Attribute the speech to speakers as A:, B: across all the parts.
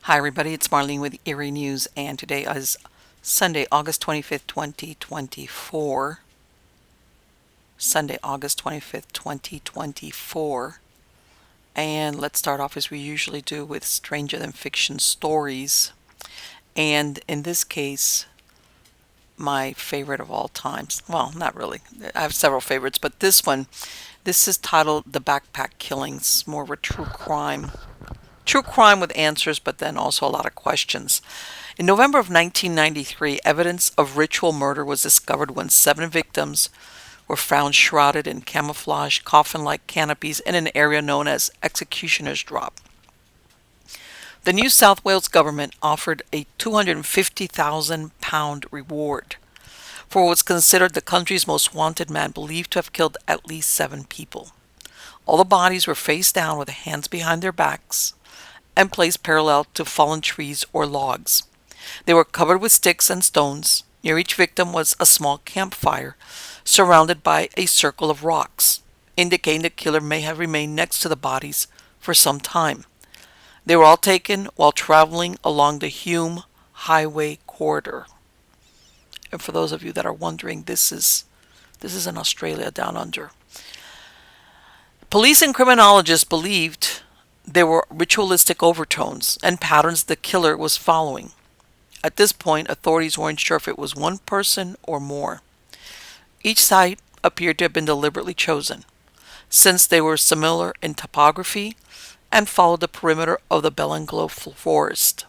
A: Hi everybody, it's Marlene with Eerie News, and today is Sunday, August 25th, 2024. Sunday, August 25th, 2024. And let's start off as we usually do with stranger than fiction stories. And in this case, my favorite of all times. Well, not really. I have several favorites, but this is titled The Backpack Killings, more of a true crime. True crime with answers, but then also a lot of questions. In November of 1993, evidence of ritual murder was discovered when 7 victims were found shrouded in camouflage coffin-like canopies in an area known as Executioner's Drop. The New South Wales government offered a £250,000 reward for what was considered the country's most wanted man, believed to have killed at least 7 people. All the bodies were face down with hands behind their backs and placed parallel to fallen trees or logs. They were covered with sticks and stones. Near each victim was a small campfire surrounded by a circle of rocks, indicating the killer may have remained next to the bodies for some time. They were all taken while traveling along the Hume Highway corridor. And for those of you that are wondering, this is in Australia down under. Police and criminologists believed there were ritualistic overtones and patterns the killer was following. At this point, authorities weren't sure if it was one person or more. Each site appeared to have been deliberately chosen, since they were similar in topography and followed the perimeter of the Belanglo forest.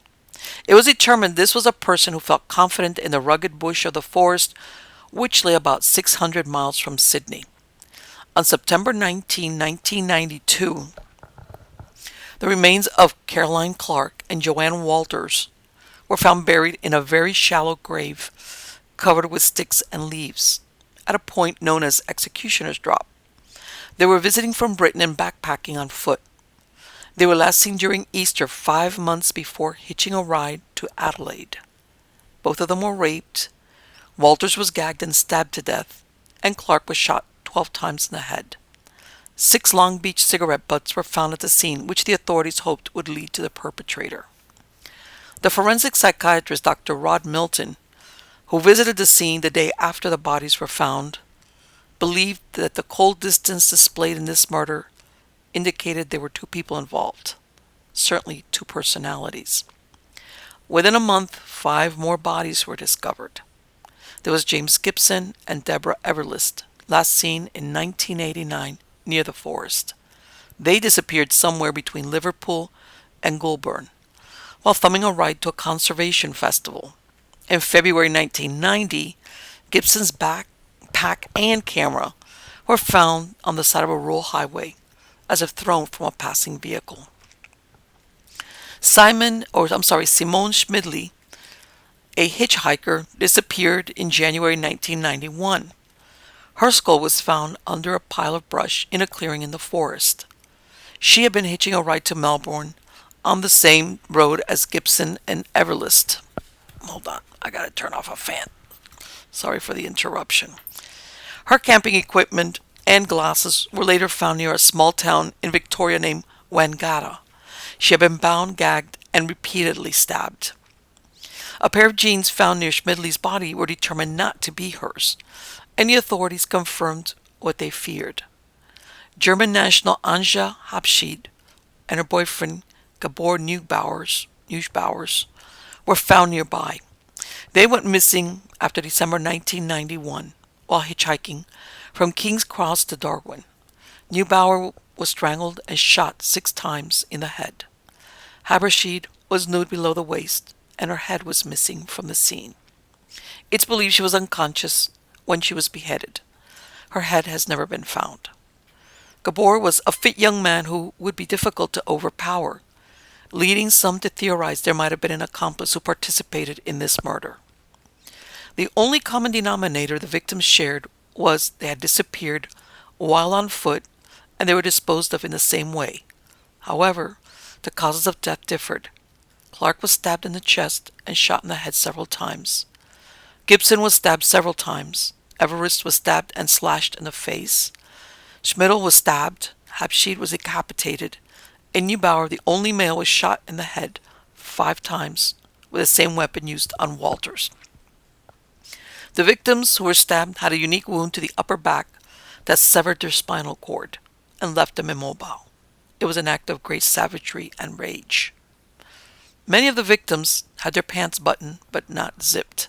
A: It was determined this was a person who felt confident in the rugged bush of the forest, which lay about 600 miles from Sydney. On September 19, 1992, the remains of Caroline Clark and Joanne Walters were found buried in a very shallow grave covered with sticks and leaves at a point known as Executioner's Drop. They were visiting from Britain and backpacking on foot. They were last seen during Easter 5 months before hitching a ride to Adelaide. Both of them were raped. Walters was gagged and stabbed to death, and Clark was shot 12 times in the head. 6 Long Beach cigarette butts were found at the scene, which the authorities hoped would lead to the perpetrator. The forensic psychiatrist Dr. Rod Milton, who visited the scene the day after the bodies were found, believed that the cold distance displayed in this murder indicated there were 2 people involved, certainly 2 personalities. Within a month, 5 more bodies were discovered. There was James Gibson and Deborah Everlist, last seen in 1989 near the forest. They disappeared somewhere between Liverpool and Goulburn while thumbing a ride to a conservation festival. In February 1990, Gibson's backpack and camera were found on the side of a rural highway as if thrown from a passing vehicle. Simone Schmidley, a hitchhiker, disappeared in January 1991. Her skull was found under a pile of brush in a clearing in the forest. She had been hitching a ride to Melbourne on the same road as Gibson and Everlist. Hold on, I gotta turn off a fan. Sorry for the interruption. Her camping equipment and glasses were later found near a small town in Victoria named Wangata. She had been bound, gagged, and repeatedly stabbed. A pair of jeans found near Schmidley's body were determined not to be hers, and the authorities confirmed what they feared. German national Anja Habschied and her boyfriend Gabor Neubauers were found nearby. They went missing after December 1991 while hitchhiking from King's Cross to Darwin. Neubauer was strangled and shot 6 times in the head. Habschied was nude below the waist, and her head was missing from the scene. It's believed she was unconscious when she was beheaded. Her head has never been found. Gabor was a fit young man who would be difficult to overpower, leading some to theorize there might have been an accomplice who participated in this murder. The only common denominator the victims shared was they had disappeared while on foot and they were disposed of in the same way. However, the causes of death differed. Clark was stabbed in the chest and shot in the head several times. Gibson was stabbed several times. Everest was stabbed and slashed in the face. Schmidl was stabbed. Habschied was decapitated. And Neubauer, the only male, was shot in the head 5 times with the same weapon used on Walters. The victims who were stabbed had a unique wound to the upper back that severed their spinal cord and left them immobile. It was an act of great savagery and rage. Many of the victims had their pants buttoned but not zipped,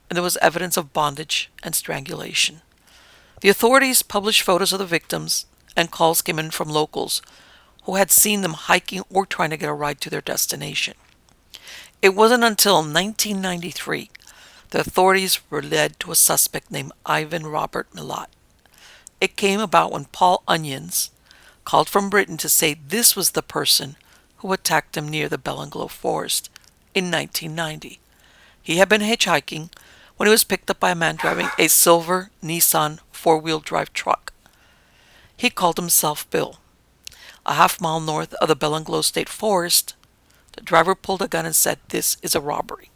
A: and there was evidence of bondage and strangulation. The authorities published photos of the victims, and calls came in from locals who had seen them hiking or trying to get a ride to their destination. It wasn't until 1993 the authorities were led to a suspect named Ivan Robert Milat. It came about when Paul Onions called from Britain to say this was the person who attacked him near the Belanglo Forest in 1990. He had been hitchhiking when he was picked up by a man driving a silver Nissan four-wheel drive truck. He called himself Bill. A half-mile north of the Belanglo State Forest, the driver pulled a gun and said, "This is a robbery."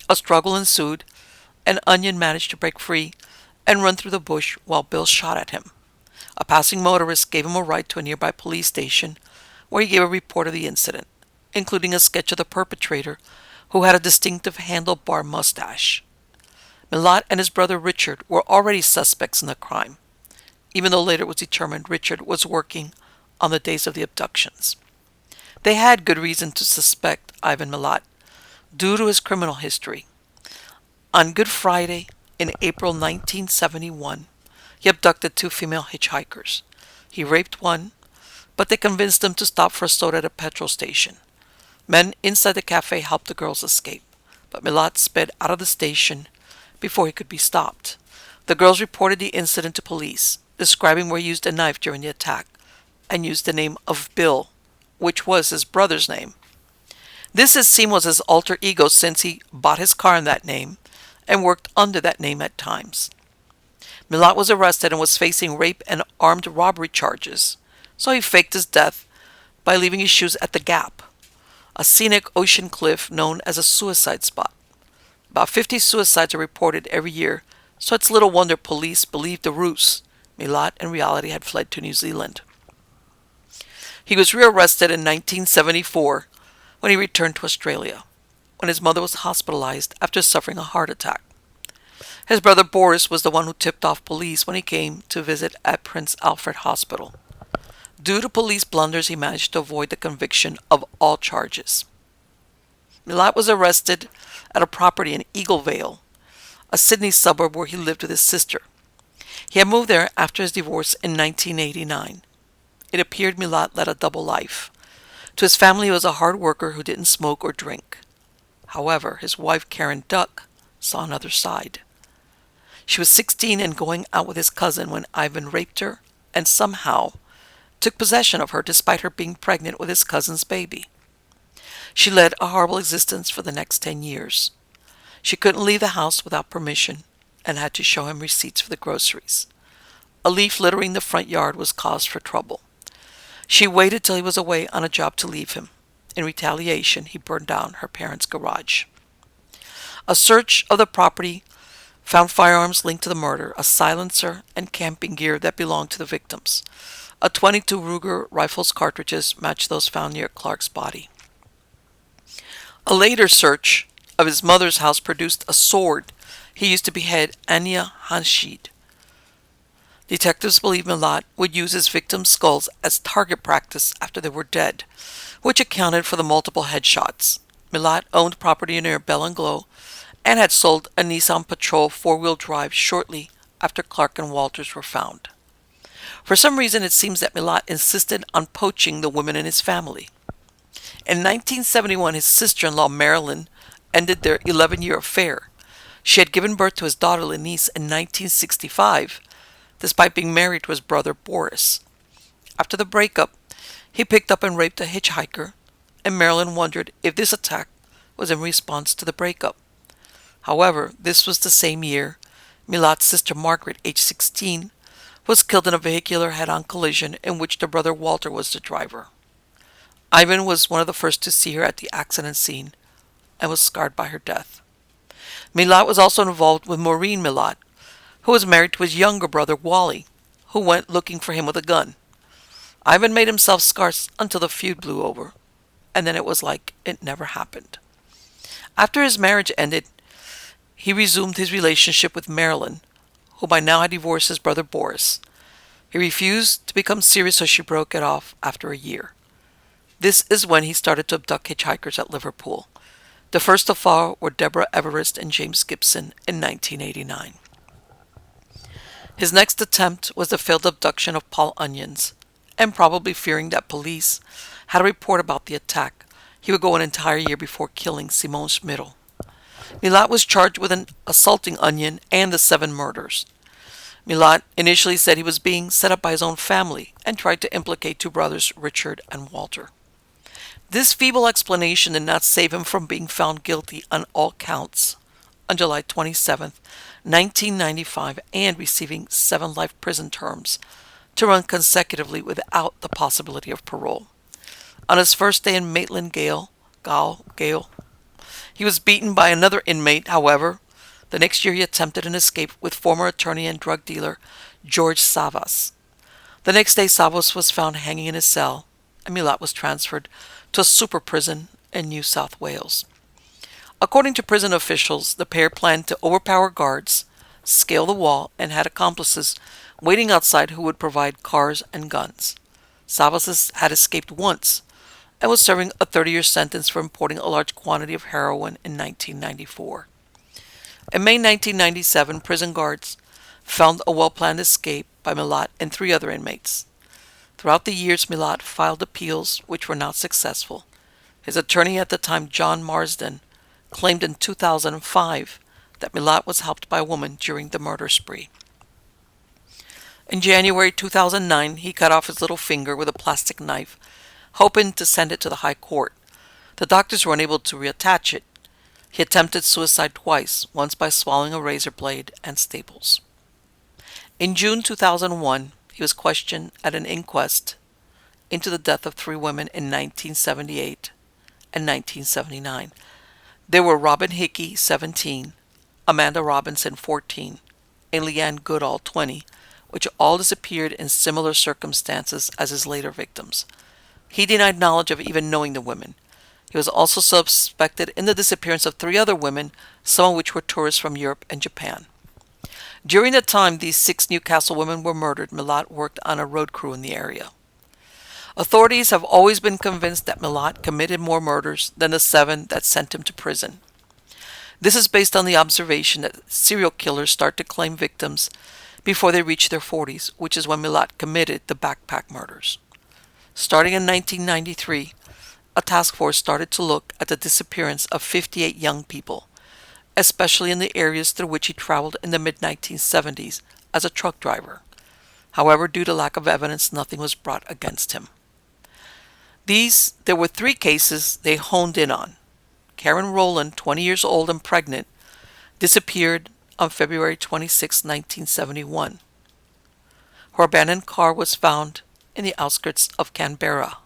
A: A struggle ensued, and Onion managed to break free and run through the bush while Bill shot at him. A passing motorist gave him a ride to a nearby police station where he gave a report of the incident, including a sketch of the perpetrator who had a distinctive handlebar mustache. Milat and his brother Richard were already suspects in the crime, even though later it was determined Richard was working on the days of the abductions. They had good reason to suspect Ivan Milat due to his criminal history. On Good Friday in April 1971, he abducted 2 female hitchhikers. He raped one, but they convinced him to stop for a soda at a petrol station. Men inside the cafe helped the girls escape, but Milat sped out of the station before he could be stopped. The girls reported the incident to police, describing where he used a knife during the attack and used the name of Bill, which was his brother's name. This, it seemed, was his alter ego since he bought his car in that name and worked under that name at times. Milat was arrested and was facing rape and armed robbery charges, so he faked his death by leaving his shoes at the Gap, a scenic ocean cliff known as a suicide spot. About 50 suicides are reported every year, so it's little wonder police believed the ruse. Milat, in reality, had fled to New Zealand. He was rearrested in 1974 when he returned to Australia, when his mother was hospitalized after suffering a heart attack. His brother Boris was the one who tipped off police when he came to visit at Prince Alfred Hospital. Due to police blunders, he managed to avoid the conviction of all charges. Milat was arrested at a property in Eagle Vale, a Sydney suburb where he lived with his sister. He had moved there after his divorce in 1989. It appeared Milat led a double life. To his family, he was a hard worker who didn't smoke or drink. However, his wife, Karen Duck, saw another side. She was 16 and going out with his cousin when Ivan raped her and somehow took possession of her despite her being pregnant with his cousin's baby. She led a horrible existence for the next 10 years. She couldn't leave the house without permission and had to show him receipts for the groceries. A leaf littering the front yard was cause for trouble. She waited till he was away on a job to leave him. In retaliation, he burned down her parents' garage. A search of the property found firearms linked to the murder, a silencer, and camping gear that belonged to the victims. A .22 Ruger rifle's cartridges matched those found near Clark's body. A later search of his mother's house produced a sword he used to behead Anya Hanshid. Detectives believe Milat would use his victims' skulls as target practice after they were dead, which accounted for the multiple headshots. Milat owned property near Belanglo and had sold a Nissan Patrol four-wheel drive shortly after Clark and Walters were found. For some reason, it seems that Milat insisted on poaching the women in his family. In 1971, his sister-in-law, Marilyn, ended their 11-year affair. She had given birth to his daughter, Lenise, in 1965, despite being married to his brother, Boris. After the breakup, he picked up and raped a hitchhiker, and Marilyn wondered if this attack was in response to the breakup. However, this was the same year Milat's sister Margaret, age 16, was killed in a vehicular head-on collision in which the brother Walter was the driver. Ivan was one of the first to see her at the accident scene and was scarred by her death. Milat was also involved with Maureen Milat, who was married to his younger brother Wally, who went looking for him with a gun. Ivan made himself scarce until the feud blew over, and then it was like it never happened. After his marriage ended, he resumed his relationship with Marilyn, who by now had divorced his brother Boris. He refused to become serious, so she broke it off after a year. This is when he started to abduct hitchhikers at Liverpool. The first to fall were Deborah Everest and James Gibson in 1989. His next attempt was the failed abduction of Paul Onions, and probably fearing that police had a report about the attack, he would go an entire year before killing Simone Schmidl. Milat was charged with assaulting Onion and the 7 murders. Milat initially said he was being set up by his own family and tried to implicate 2 brothers, Richard and Walter. This feeble explanation did not save him from being found guilty on all counts on July 27, 1995, and receiving 7 life prison terms to run consecutively without the possibility of parole. On his first day in Maitland Gaol, he was beaten by another inmate. However, the next year he attempted an escape with former attorney and drug dealer George Savas. The next day, Savas was found hanging in his cell, and Milat was transferred to a super prison in New South Wales. According to prison officials, the pair planned to overpower guards, scale the wall, and had accomplices waiting outside who would provide cars and guns. Savas had escaped once and was serving a 30-year sentence for importing a large quantity of heroin in 1994. In May 1997, prison guards found a well-planned escape by Milat and 3 other inmates. Throughout the years, Milat filed appeals, which were not successful. His attorney at the time, John Marsden, claimed in 2005 that Milat was helped by a woman during the murder spree. In January 2009, he cut off his little finger with a plastic knife, hoping to send it to the High Court. The doctors were unable to reattach it. He attempted suicide twice, once by swallowing a razor blade and staples. In June 2001, he was questioned at an inquest into the death of 3 women in 1978 and 1979. They were Robin Hickey, 17, Amanda Robinson, 14, and Leanne Goodall, 20, which all disappeared in similar circumstances as his later victims. He denied knowledge of even knowing the women. He was also suspected in the disappearance of 3 other women, some of which were tourists from Europe and Japan. During the time these 6 Newcastle women were murdered, Milat worked on a road crew in the area. Authorities have always been convinced that Milat committed more murders than the 7 that sent him to prison. This is based on the observation that serial killers start to claim victims before they reach their 40s, which is when Milat committed the backpack murders. Starting in 1993, a task force started to look at the disappearance of 58 young people, especially in the areas through which he traveled in the mid-1970s as a truck driver. However, due to lack of evidence, nothing was brought against him. There were 3 cases they honed in on. Karen Rowland, 20 years old and pregnant, disappeared on February 26, 1971. Her abandoned car was found in the outskirts of Canberra.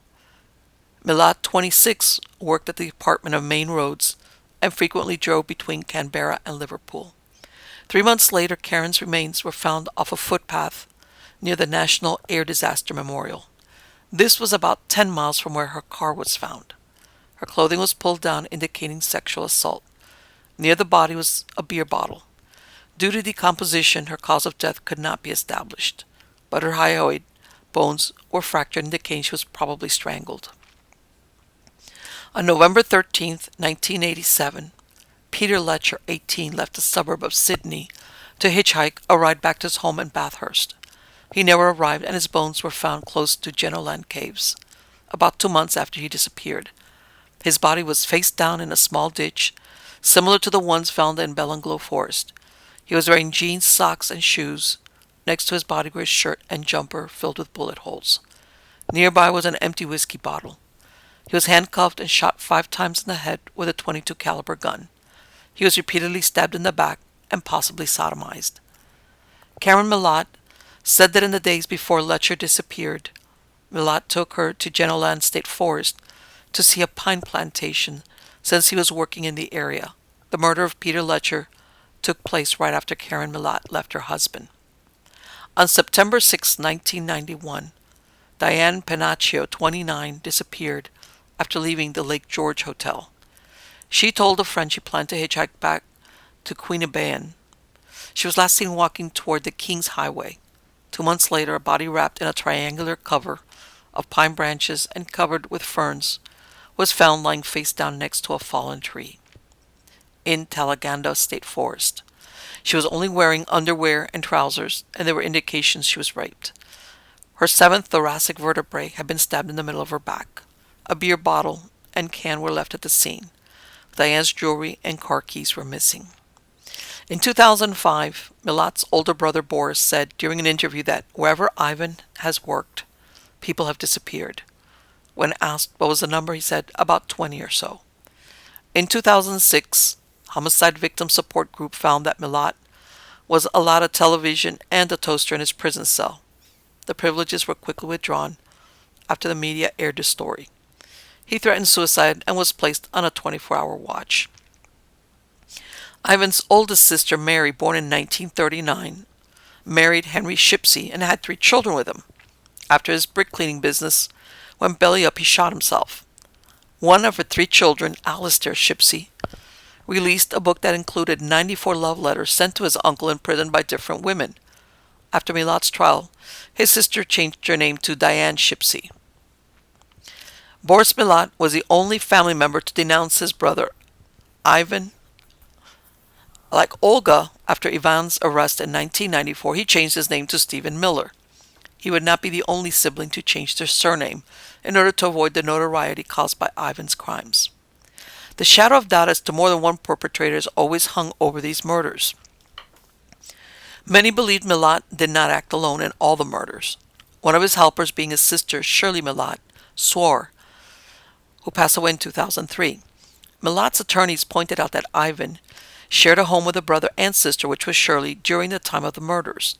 A: Milat, 26, worked at the Department of Main Roads and frequently drove between Canberra and Liverpool. 3 months later, Karen's remains were found off a footpath near the National Air Disaster Memorial. This was about 10 miles from where her car was found. Her clothing was pulled down, indicating sexual assault. Near the body was a beer bottle. Due to decomposition, her cause of death could not be established, but her hyoid bones were fractured, indicating she was probably strangled. On November 13, 1987, Peter Letcher, 18, left the suburb of Sydney to hitchhike a ride back to his home in Bathurst. He never arrived, and his bones were found close to Genoland Caves, about 2 months after he disappeared. His body was face down in a small ditch, similar to the ones found in Belanglo Forest. He was wearing jeans, socks, and shoes. Next to his body were his shirt and jumper filled with bullet holes. Nearby was an empty whiskey bottle. He was handcuffed and shot 5 times in the head with a .22 caliber gun. He was repeatedly stabbed in the back and possibly sodomized. Karen Milat said that in the days before Letcher disappeared, Milat took her to Genoland State Forest to see a pine plantation since he was working in the area. The murder of Peter Letcher took place right after Karen Milat left her husband. On September 6, 1991, Diane Panaccio, 29, disappeared after leaving the Lake George Hotel. She told a friend she planned to hitchhike back to Queanbeyan. She was last seen walking toward the Kings Highway. 2 months later, a body wrapped in a triangular cover of pine branches and covered with ferns was found lying face down next to a fallen tree in Talaganda State Forest. She was only wearing underwear and trousers, and there were indications she was raped. Her seventh thoracic vertebrae had been stabbed in the middle of her back. A beer bottle and can were left at the scene. Diane's jewelry and car keys were missing. In 2005, Milat's older brother Boris said during an interview that wherever Ivan has worked, people have disappeared. When asked what was the number, he said about 20 or so. In 2006, Homicide Victim Support Group found that Milat was allowed a television and a toaster in his prison cell. The privileges were quickly withdrawn after the media aired the story. He threatened suicide and was placed on a 24-hour watch. Ivan's oldest sister, Mary, born in 1939, married Henry Shipsey and had 3 children with him. After his brick cleaning business went belly up, he shot himself. One of her 3 children, Alistair Shipsey, released a book that included 94 love letters sent to his uncle in prison by different women. After Milat's trial, his sister changed her name to Diane Shipsey. Boris Milat was the only family member to denounce his brother, Ivan. Like Olga, after Ivan's arrest in 1994, he changed his name to Stephen Miller. He would not be the only sibling to change their surname in order to avoid the notoriety caused by Ivan's crimes. The shadow of doubt as to more than one perpetrator has always hung over these murders. Many believed Milat did not act alone in all the murders. One of his helpers, being his sister Shirley Milat, swore, who passed away in 2003. Milat's attorneys pointed out that Ivan shared a home with a brother and sister, which was Shirley, during the time of the murders.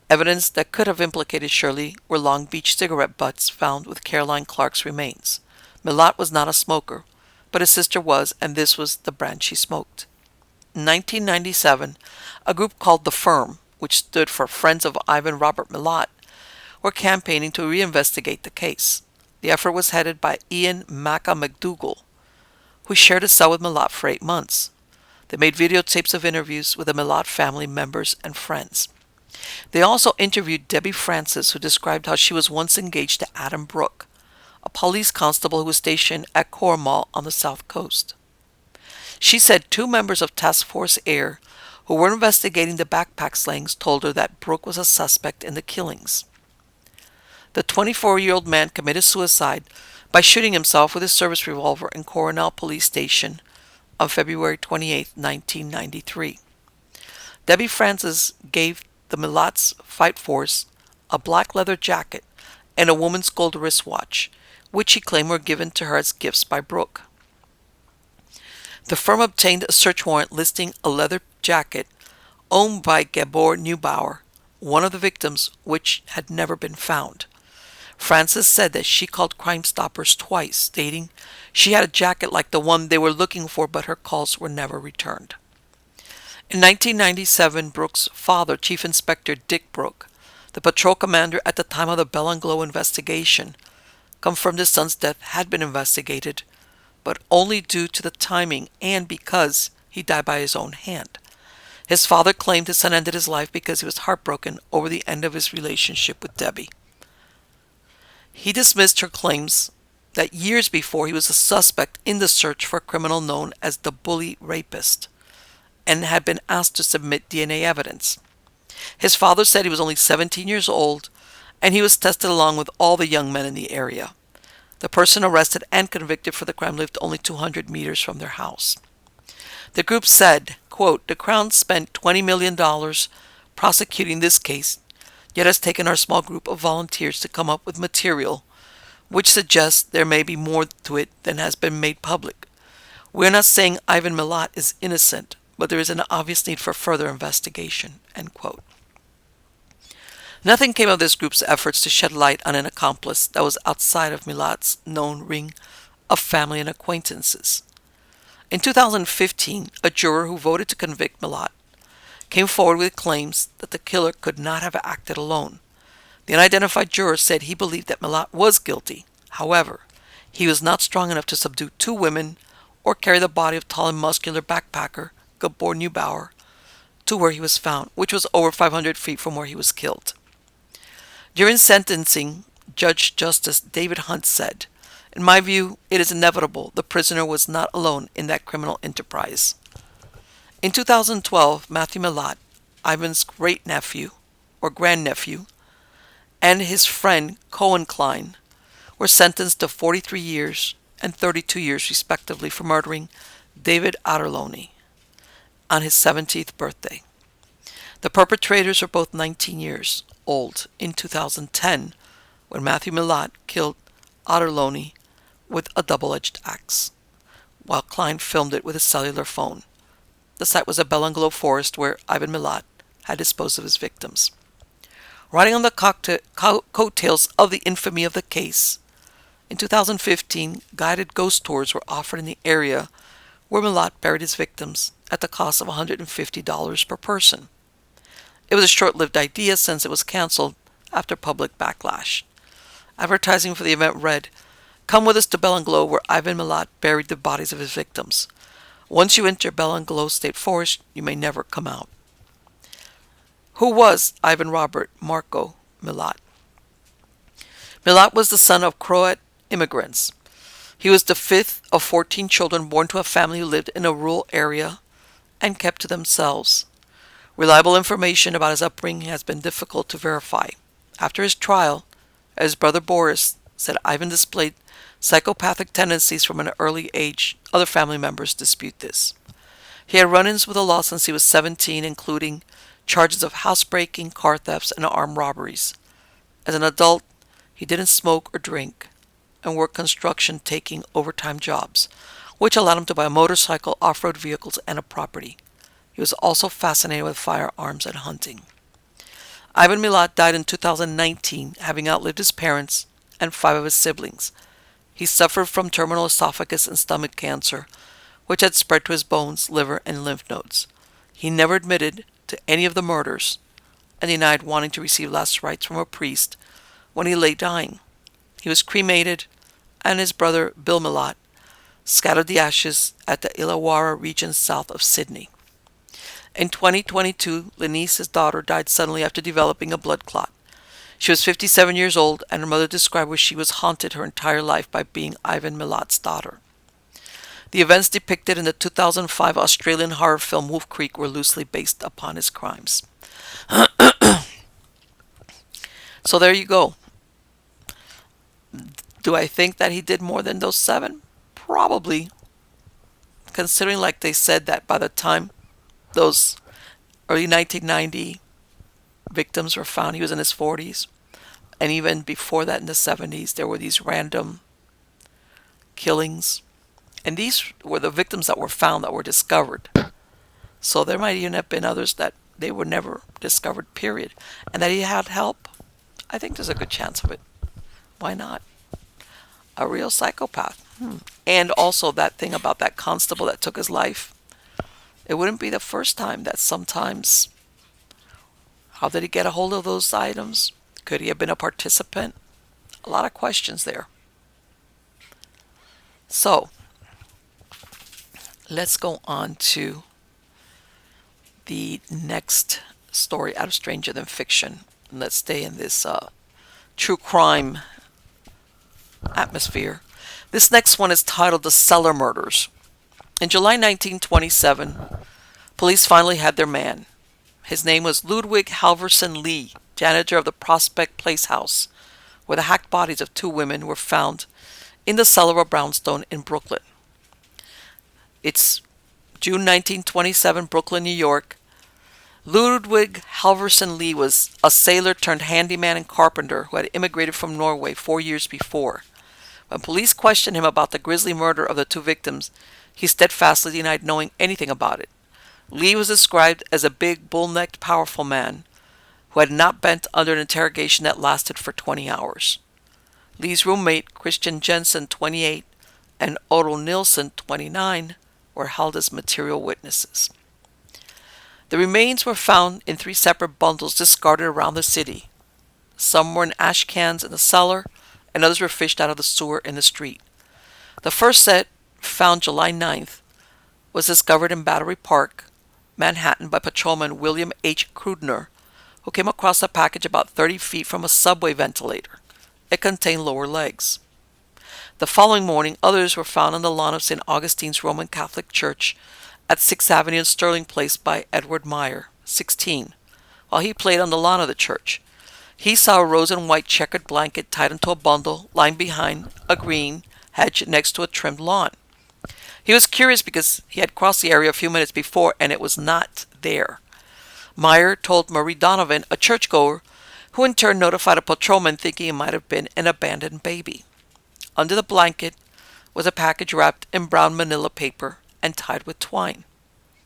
A: Evidence that could have implicated Shirley were Long Beach cigarette butts found with Caroline Clark's remains. Milat was not a smoker, but his sister was, and this was the brand she smoked. In 1997, a group called The Firm, which stood for Friends of Ivan Robert Milat, were campaigning to reinvestigate the case. The effort was headed by Ian Macca McDougall, who shared a cell with Milat for 8 months. They made videotapes of interviews with the Milat family members and friends. They also interviewed Debbie Francis, who described how she was once engaged to Adam Brooke, a police constable who was stationed at Coromall on the south coast. She said 2 members of Task Force Air, who were investigating the backpack slayings, told her that Brooke was a suspect in the killings. The 24-year-old man committed suicide by shooting himself with his service revolver in Coronel Police Station on February 28, 1993. Debbie Francis gave the Milat's Fight Force a black leather jacket and a woman's gold wristwatch, which he claimed were given to her as gifts by Brooke. The firm obtained a search warrant listing a leather jacket owned by Gabor Neubauer, one of the victims, which had never been found. Francis said that she called Crime Stoppers twice, stating she had a jacket like the one they were looking for, but her calls were never returned. In 1997, Brooke's father, Chief Inspector Dick Brooke, the patrol commander at the time of the Bell and Glow investigation, confirmed his son's death had been investigated, but only due to the timing and because he died by his own hand. His father claimed his son ended his life because he was heartbroken over the end of his relationship with Debbie. He dismissed her claims that years before he was a suspect in the search for a criminal known as the Bully Rapist and had been asked to submit DNA evidence. His father said he was only 17 years old and he was tested along with all the young men in the area. The person arrested and convicted for the crime lived only 200 meters from their house. The group said, quote, "The Crown spent $20 million prosecuting this case, yet has taken our small group of volunteers to come up with material which suggests there may be more to it than has been made public. We're not saying Ivan Milat is innocent, but there is an obvious need for further investigation," end quote. Nothing came of this group's efforts to shed light on an accomplice that was outside of Milat's known ring of family and acquaintances. In 2015, a juror who voted to convict Milat came forward with claims that the killer could not have acted alone. The unidentified juror said he believed that Milat was guilty. However, He was not strong enough to subdue two women or carry the body of tall and muscular backpacker Gabor Neubauer to where he was found, which was over 500 feet from where he was killed. During sentencing, Judge Justice David Hunt said, "In my view, it is inevitable the prisoner was not alone in that criminal enterprise." In 2012, Matthew Milat, Ivan's great-nephew or grandnephew, and his friend Cohen Klein were sentenced to 43 years and 32 years respectively for murdering David Arloni on his 17th birthday. The perpetrators were both 19 years old in 2010 when Matthew Milat killed Arloni with a double-edged axe, while Klein filmed it with his cellular phone. The site was a Belanglo forest where Ivan Milat had disposed of his victims. Riding on the coattails of the infamy of the case, in 2015, guided ghost tours were offered in the area where Milat buried his victims at the cost of $150 per person. It was a short-lived idea since it was canceled after public backlash. Advertising for the event read, "Come with us to Belanglo where Ivan Milat buried the bodies of his victims. Once you enter Belanglo State Forest, you may never come out." Who was Ivan Robert Marko Milat? Milat was the son of Croat immigrants. He was the fifth of 14 children born to a family who lived in a rural area and kept to themselves. Reliable information about his upbringing has been difficult to verify. After his trial, his brother Boris said Ivan displayed psychopathic tendencies from an early age. Other family members dispute this. He had run-ins with the law since he was 17, including charges of housebreaking, car thefts, and armed robberies. As an adult, he didn't smoke or drink and worked construction, taking overtime jobs, which allowed him to buy a motorcycle, off-road vehicles, and a property. He was also fascinated with firearms and hunting. Ivan Milat died in 2019, having outlived his parents and 5 of his siblings. He suffered from terminal esophagus and stomach cancer, which had spread to his bones, liver, and lymph nodes. He never admitted to any of the murders and denied wanting to receive last rites from a priest when he lay dying. He was cremated, and his brother Bill Milat scattered the ashes at the Illawarra region south of Sydney. In 2022, Lenice, his daughter, died suddenly after developing a blood clot. She was 57 years old, and her mother described where she was haunted her entire life by being Ivan Milat's daughter. The events depicted in the 2005 Australian horror film Wolf Creek were loosely based upon his crimes. So there you go. Do I think that he did more than those 7? Probably. Considering, like they said, that by the time those early 1990 victims were found, he was in his 40s. And even before that, in the 70s, there were these random killings. And these were the victims that were found, that were discovered. So there might even have been others that they were never discovered, period. And that he had help. I think there's a good chance of it. Why not? A real psychopath. And also that thing about that constable that took his life. It wouldn't be the first time that sometimes... How did he get a hold of those items? Could he have been a participant? A lot of questions there. So, let's go on to the next story out of Stranger Than Fiction. Let's stay in this true crime atmosphere. This next one is titled The Cellar Murders. In July 1927, police finally had their man. His name was Ludwig Halverson Lee, janitor of the Prospect Place house, where the hacked bodies of 2 women were found in the cellar of a brownstone in Brooklyn. It's June 1927, Brooklyn, New York. Ludwig Halverson Lee was a sailor turned handyman and carpenter who had immigrated from Norway 4 years before. When police questioned him about the grisly murder of the 2 victims, he steadfastly denied knowing anything about it. Lee was described as a big, bull-necked, powerful man who had not bent under an interrogation that lasted for 20 hours. Lee's roommate, Christian Jensen, 28, and Otto Nilsson, 29, were held as material witnesses. The remains were found in 3 separate bundles discarded around the city. Some were in ash cans in the cellar, and others were fished out of the sewer in the street. The first set, found July 9th, was discovered in Battery Park, Manhattan by patrolman William H. Krudner, who came across a package about 30 feet from a subway ventilator. It contained lower legs. The following morning, others were found on the lawn of St. Augustine's Roman Catholic Church at 6th Avenue and Sterling Place by Edward Meyer, 16, while he played on the lawn of the church. He saw a rose and white checkered blanket tied into a bundle lying behind a green hedge next to a trimmed lawn. He was curious because he had crossed the area a few minutes before and it was not there. Meyer told Marie Donovan, a churchgoer, who in turn notified a patrolman thinking it might have been an abandoned baby. Under the blanket was a package wrapped in brown manila paper and tied with twine.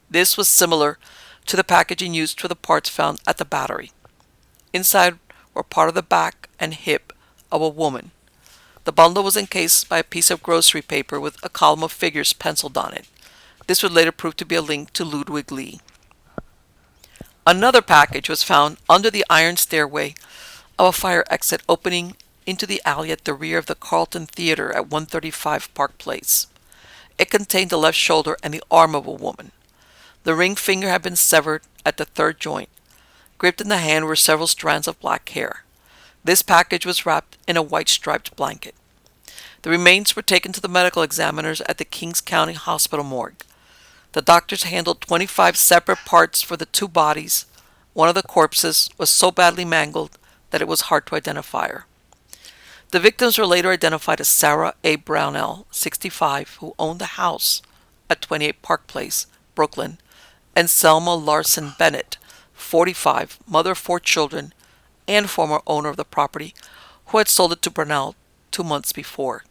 A: This was similar to the packaging used for the parts found at the Battery. Inside were part of the back and hip of a woman. The bundle was encased by a piece of grocery paper with a column of figures penciled on it. This would later prove to be a link to Ludwig Lee. Another package was found under the iron stairway of a fire exit opening into the alley at the rear of the Carlton Theater at 135 Park Place. It contained the left shoulder and the arm of a woman. The ring finger had been severed at the third joint. Gripped in the hand were several strands of black hair. This package was wrapped in a white striped blanket. The remains were taken to the medical examiners at the Kings County Hospital morgue. The doctors handled 25 separate parts for the two bodies. One of the corpses was so badly mangled that it was hard to identify her. The victims were later identified as Sarah A. Brownell, 65, who owned the house at 28 Park Place, Brooklyn, and Selma Larson Bennett, 45, mother of 4 children, and former owner of the property, who had sold it to Brownell 2 months before.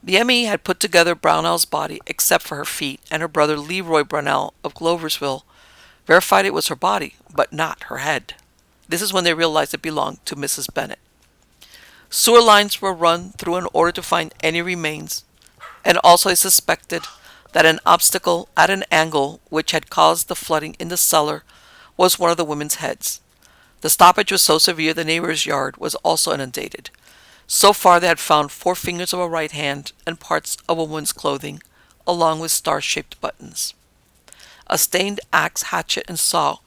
A: The ME had put together Brownell's body except for her feet, and her brother Leroy Brownell of Gloversville verified it was her body, but not her head. This is when they realized it belonged to Mrs. Bennett. Sewer lines were run through in order to find any remains, and also they suspected that an obstacle at an angle which had caused the flooding in the cellar was one of the women's heads. The stoppage was so severe the neighbor's yard was also inundated. So far they had found 4 fingers of a right hand and parts of a woman's clothing, along with star-shaped buttons. A stained axe, hatchet, and saw,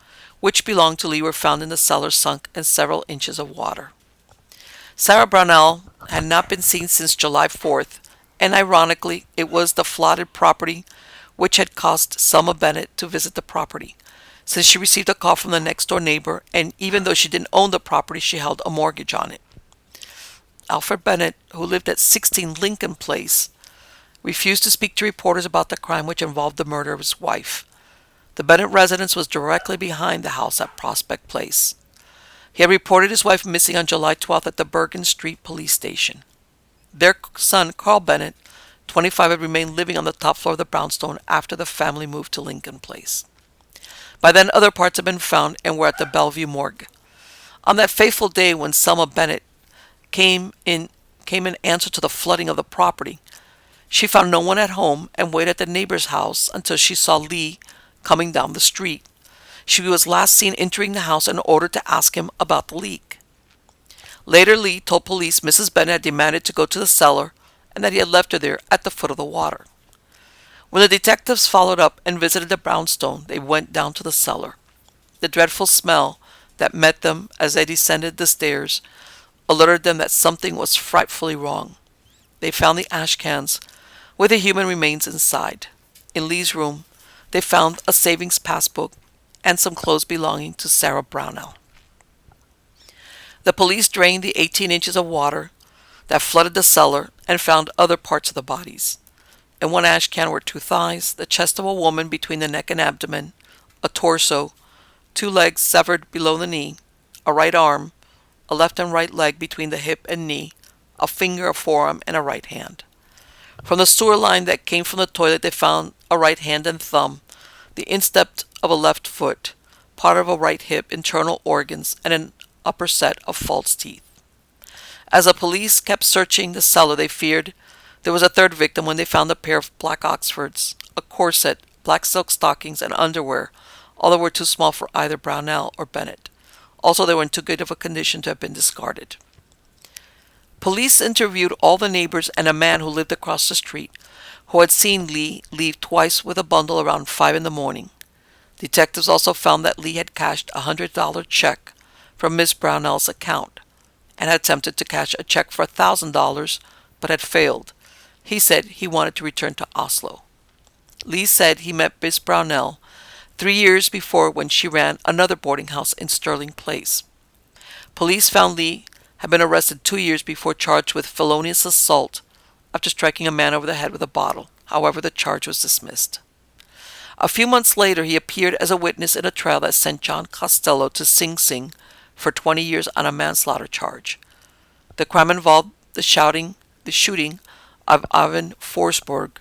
A: which belonged to Lee, were found in the cellar sunk in several inches of water. Sarah Brownell had not been seen since July 4th, and ironically, it was the flooded property which had caused Selma Bennett to visit the property, since she received a call from the next-door neighbor, and even though she didn't own the property, she held a mortgage on it. Alfred Bennett, who lived at 16 Lincoln Place, refused to speak to reporters about the crime which involved the murder of his wife. The Bennett residence was directly behind the house at Prospect Place. He had reported his wife missing on July 12th at the Bergen Street police station. Their son, Carl Bennett, 25, had remained living on the top floor of the brownstone after the family moved to Lincoln Place. By then, other parts had been found and were at the Bellevue morgue. On that fateful day when Selma Bennett came in answer to the flooding of the property, she found no one at home and waited at the neighbor's house until she saw Lee coming down the street. She was last seen entering the house in order to ask him about the leak. Later, Lee told police Mrs. Bennett had demanded to go to the cellar and that he had left her there at the foot of the water. When the detectives followed up and visited the brownstone, they went down to the cellar. The dreadful smell that met them as they descended the stairs alerted them that something was frightfully wrong. They found the ash cans with the human remains inside. In Lee's room, they found a savings passbook and some clothes belonging to Sarah Brownell. The police drained the 18 inches of water that flooded the cellar and found other parts of the bodies. In one ash can were 2 thighs, the chest of a woman between the neck and abdomen, a torso, 2 legs severed below the knee, a right arm, a left and right leg between the hip and knee, a finger, a forearm, and a right hand. From the sewer line that came from the toilet, they found a right hand and thumb, the instep of a left foot, part of a right hip, internal organs, and an upper set of false teeth. As the police kept searching the cellar, they feared there was a third victim when they found a pair of black Oxfords, a corset, black silk stockings, and underwear, although were too small for either Brownell or Bennett. Also, they were in too good of a condition to have been discarded. Police interviewed all the neighbors and a man who lived across the street, who had seen Lee leave twice with a bundle around 5 in the morning. Detectives also found that Lee had cashed a $100 check from Miss Brownell's account and had attempted to cash a check for $1,000 but had failed. He said he wanted to return to Oslo. Lee said he met Miss Brownell 3 years before when she ran another boarding house in Sterling Place. Police found Lee had been arrested 2 years before, charged with felonious assault after striking a man over the head with a bottle. However, the charge was dismissed. A few months later, he appeared as a witness in a trial that sent John Costello to Sing Sing for 20 years on a manslaughter charge. The crime involved the shooting of Ivan Forsberg,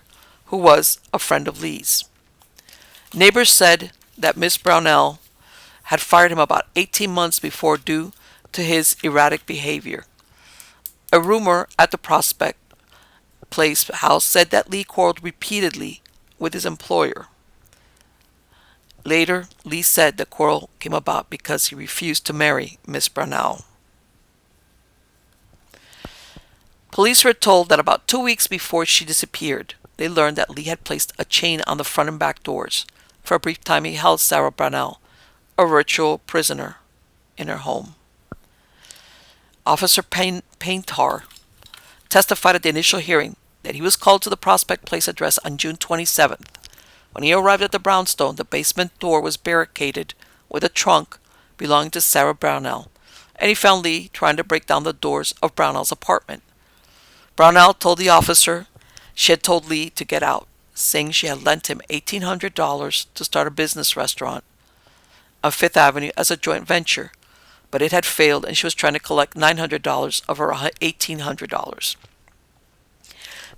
A: who was a friend of Lee's. Neighbors said that Miss Brownell had fired him about 18 months before due to his erratic behavior. A rumor at the Prospect Place house said that Lee quarreled repeatedly with his employer. Later, Lee said the quarrel came about because he refused to marry Miss Brownell. Police were told that about 2 weeks before she disappeared, they learned that Lee had placed a chain on the front and back doors. For a brief time, he held Sarah Brownell, a virtual prisoner, in her home. Officer Paintar testified at the initial hearing that he was called to the Prospect Place address on June 27th. When he arrived at the brownstone, the basement door was barricaded with a trunk belonging to Sarah Brownell, and he found Lee trying to break down the doors of Brownell's apartment. Brownell told the officer she had told Lee to get out, saying she had lent him $1,800 to start a business restaurant on Fifth Avenue as a joint venture, but it had failed and she was trying to collect $900 of her $1,800.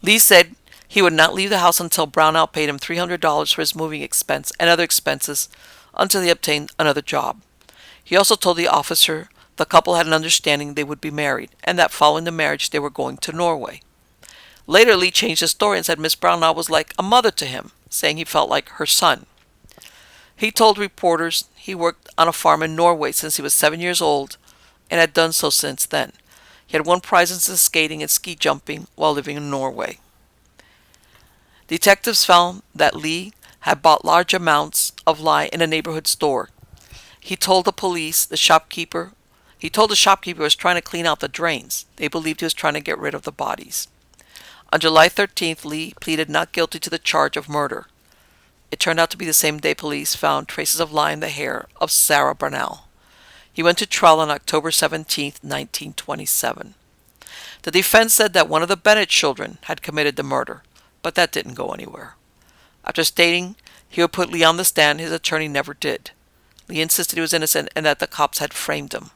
A: Lee said he would not leave the house until Brownell paid him $300 for his moving expense and other expenses until he obtained another job. He also told the officer the couple had an understanding they would be married and that following the marriage they were going to Norway. Later, Lee changed his story and said Miss Brownell was like a mother to him, saying he felt like her son. He told reporters he worked on a farm in Norway since he was 7 years old and had done so since then. He had won prizes in skating and ski jumping while living in Norway. Detectives found that Lee had bought large amounts of lye in a neighborhood store. He told the shopkeeper he was trying to clean out the drains. They believed he was trying to get rid of the bodies. On July 13th, Lee pleaded not guilty to the charge of murder. It turned out to be the same day police found traces of lye in the hair of Sarah Brownell. He went to trial on October 17th, 1927. The defense said that one of the Bennett children had committed the murder, but that didn't go anywhere. After stating he would put Lee on the stand, his attorney never did. Lee insisted he was innocent and that the cops had framed him.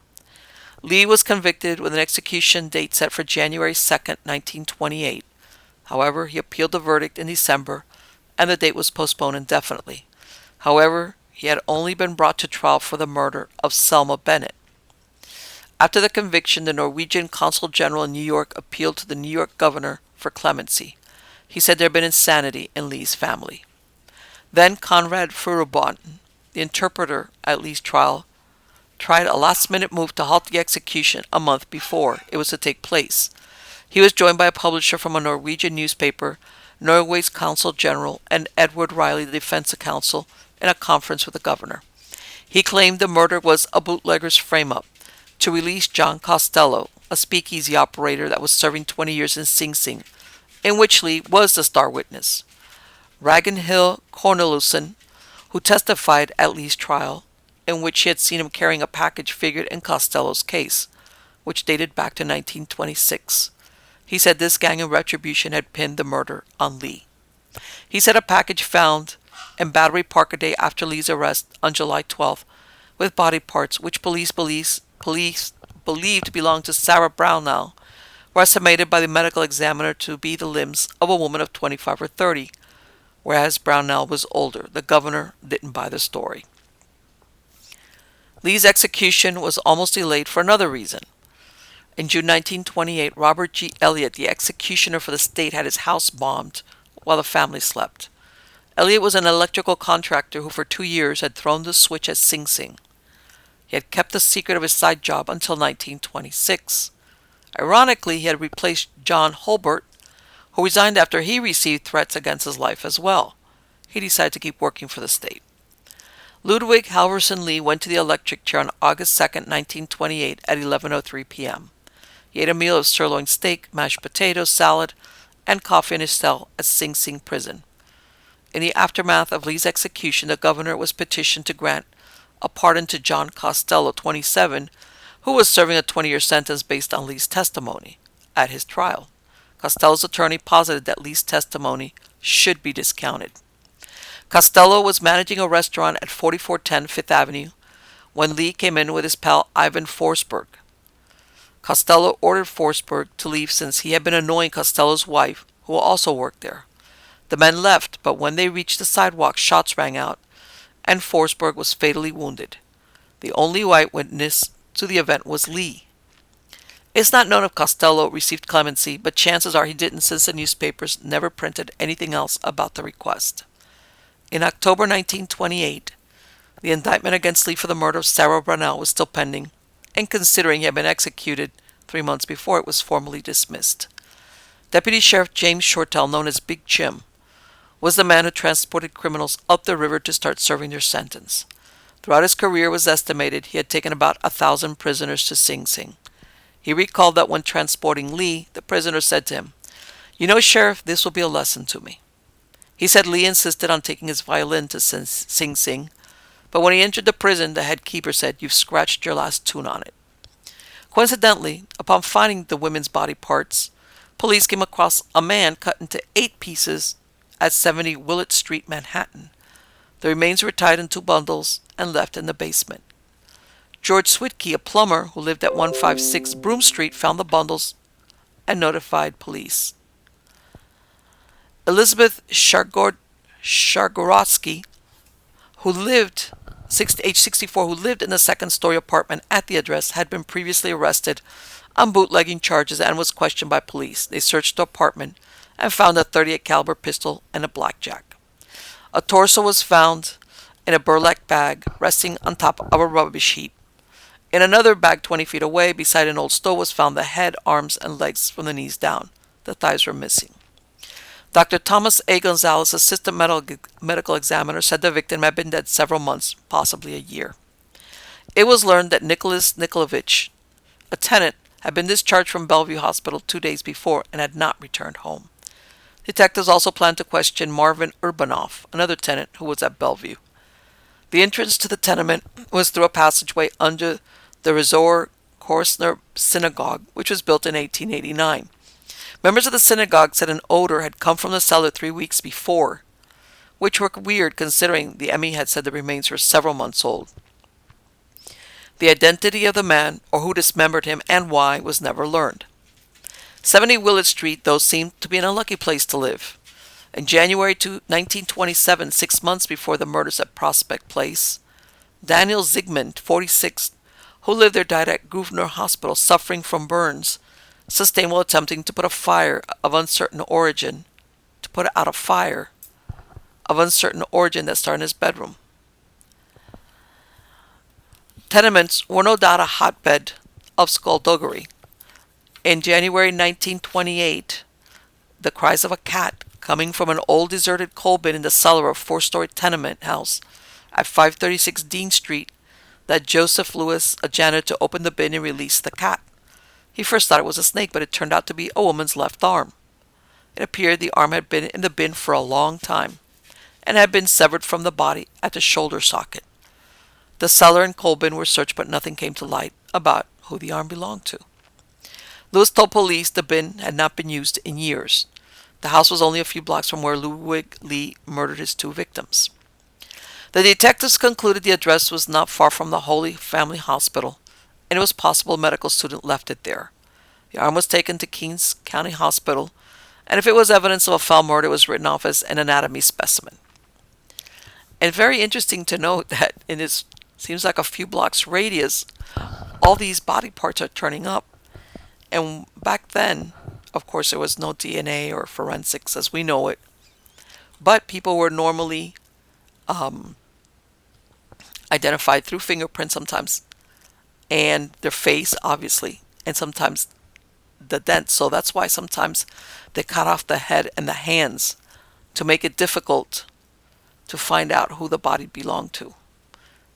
A: Lee was convicted with an execution date set for January 2nd, 1928. However, he appealed the verdict in December, and the date was postponed indefinitely. However, he had only been brought to trial for the murder of Selma Bennett. After the conviction, the Norwegian Consul General in New York appealed to the New York governor for clemency. He said there had been insanity in Lee's family. Then Conrad Furubotn, the interpreter at Lee's trial, tried a last-minute move to halt the execution a month before it was to take place. He was joined by a publisher from a Norwegian newspaper, Norway's Consul General, and Edward Riley, the defense counsel, in a conference with the governor. He claimed the murder was a bootlegger's frame-up to release John Costello, a speakeasy operator that was serving 20 years in Sing Sing, in which Lee was the star witness. Ragnhild Corneliusen, who testified at Lee's trial, in which she had seen him carrying a package, figured in Costello's case, which dated back to 1926. He said this gang in retribution had pinned the murder on Lee. He said a package found in Battery Park a day after Lee's arrest on July 12th with body parts which police believed belonged to Sarah Brownell were estimated by the medical examiner to be the limbs of a woman of 25 or 30, whereas Brownell was older. The governor didn't buy the story. Lee's execution was almost delayed for another reason. In June 1928, Robert G. Elliott, the executioner for the state, had his house bombed while the family slept. Elliott was an electrical contractor who for 2 years had thrown the switch at Sing Sing. He had kept the secret of his side job until 1926. Ironically, he had replaced John Holbert, who resigned after he received threats against his life as well. He decided to keep working for the state. Ludwig Halverson Lee went to the electric chair on August 2nd, 1928 at 11:03 p.m. He ate a meal of sirloin steak, mashed potatoes, salad, and coffee in his cell at Sing Sing prison. In the aftermath of Lee's execution, the governor was petitioned to grant a pardon to John Costello, 27, who was serving a 20-year sentence based on Lee's testimony at his trial. Costello's attorney posited that Lee's testimony should be discounted. Costello was managing a restaurant at 4410 Fifth Avenue when Lee came in with his pal Ivan Forsberg. Costello ordered Forsberg to leave since he had been annoying Costello's wife, who also worked there. The men left, but when they reached the sidewalk, shots rang out, and Forsberg was fatally wounded. The only white witness to the event was Lee. It's not known if Costello received clemency, but chances are he didn't since the newspapers never printed anything else about the request. In October 1928, the indictment against Lee for the murder of Sarah Brownell was still pending, and considering he had been executed 3 months before, it was formally dismissed. Deputy Sheriff James Shortell, known as Big Jim, was the man who transported criminals up the river to start serving their sentence. Throughout his career, it was estimated he had taken about 1,000 prisoners to Sing Sing. He recalled that when transporting Lee, the prisoner said to him, "You know, Sheriff, this will be a lesson to me." He said Lee insisted on taking his violin to Sing Sing, but when he entered the prison, the head keeper said, "You've scratched your last tune on it." Coincidentally, upon finding the women's body parts, police came across a man cut into 8 pieces at 70 Willett Street, Manhattan. The remains were tied in 2 bundles and left in the basement. George Swidkey, a plumber who lived at 156 Broome Street, found the bundles and notified police. Elizabeth Shargorodsky, age 64, who lived in the second-story apartment at the address, had been previously arrested on bootlegging charges and was questioned by police. They searched the apartment and found a .38 caliber pistol and a blackjack. A torso was found in a burlap bag resting on top of a rubbish heap. In another bag 20 feet away, beside an old stove, was found the head, arms, and legs from the knees down. The thighs were missing. Dr. Thomas A. Gonzalez, assistant medical examiner, said the victim had been dead several months, possibly a year. It was learned that Nicholas Nikolovich, a tenant, had been discharged from Bellevue Hospital 2 days before and had not returned home. Detectives also planned to question Marvin Urbanoff, another tenant who was at Bellevue. The entrance to the tenement was through a passageway under the Resor Korsner Synagogue, which was built in 1889. Members of the synagogue said an odor had come from the cellar 3 weeks before, which were weird considering the ME had said the remains were several months old. The identity of the man, or who dismembered him and why, was never learned. 70 Willett Street, though, seemed to be an unlucky place to live. In January 1927, 6 months before the murders at Prospect Place, Daniel Zygmunt, 46, who lived there, died at Grosvenor Hospital suffering from burns sustained while attempting to put out a fire of uncertain origin that started in his bedroom. Tenements were no doubt a hotbed of skullduggery. In January 1928, the cries of a cat coming from an old deserted coal bin in the cellar of a 4-story tenement house at 536 Dean Street led Joseph Lewis, a janitor, to open the bin and release the cat. He first thought it was a snake, but it turned out to be a woman's left arm. It appeared the arm had been in the bin for a long time and had been severed from the body at the shoulder socket. The cellar and coal bin were searched, but nothing came to light about who the arm belonged to. Lewis told police the bin had not been used in years. The house was only a few blocks from where Ludwig Lee murdered his 2 victims. The detectives concluded the address was not far from the Holy Family Hospital, and it was possible a medical student left it there. The arm was taken to Kings County Hospital, and if it was evidence of a foul murder, it was written off as an anatomy specimen. And very interesting to note that in this, seems like a few blocks radius, all these body parts are turning up. And back then, of course, there was no DNA or forensics as we know it, but people were normally identified through fingerprints sometimes, and their face, obviously, and sometimes the dent. So that's why sometimes they cut off the head and the hands to make it difficult to find out who the body belonged to.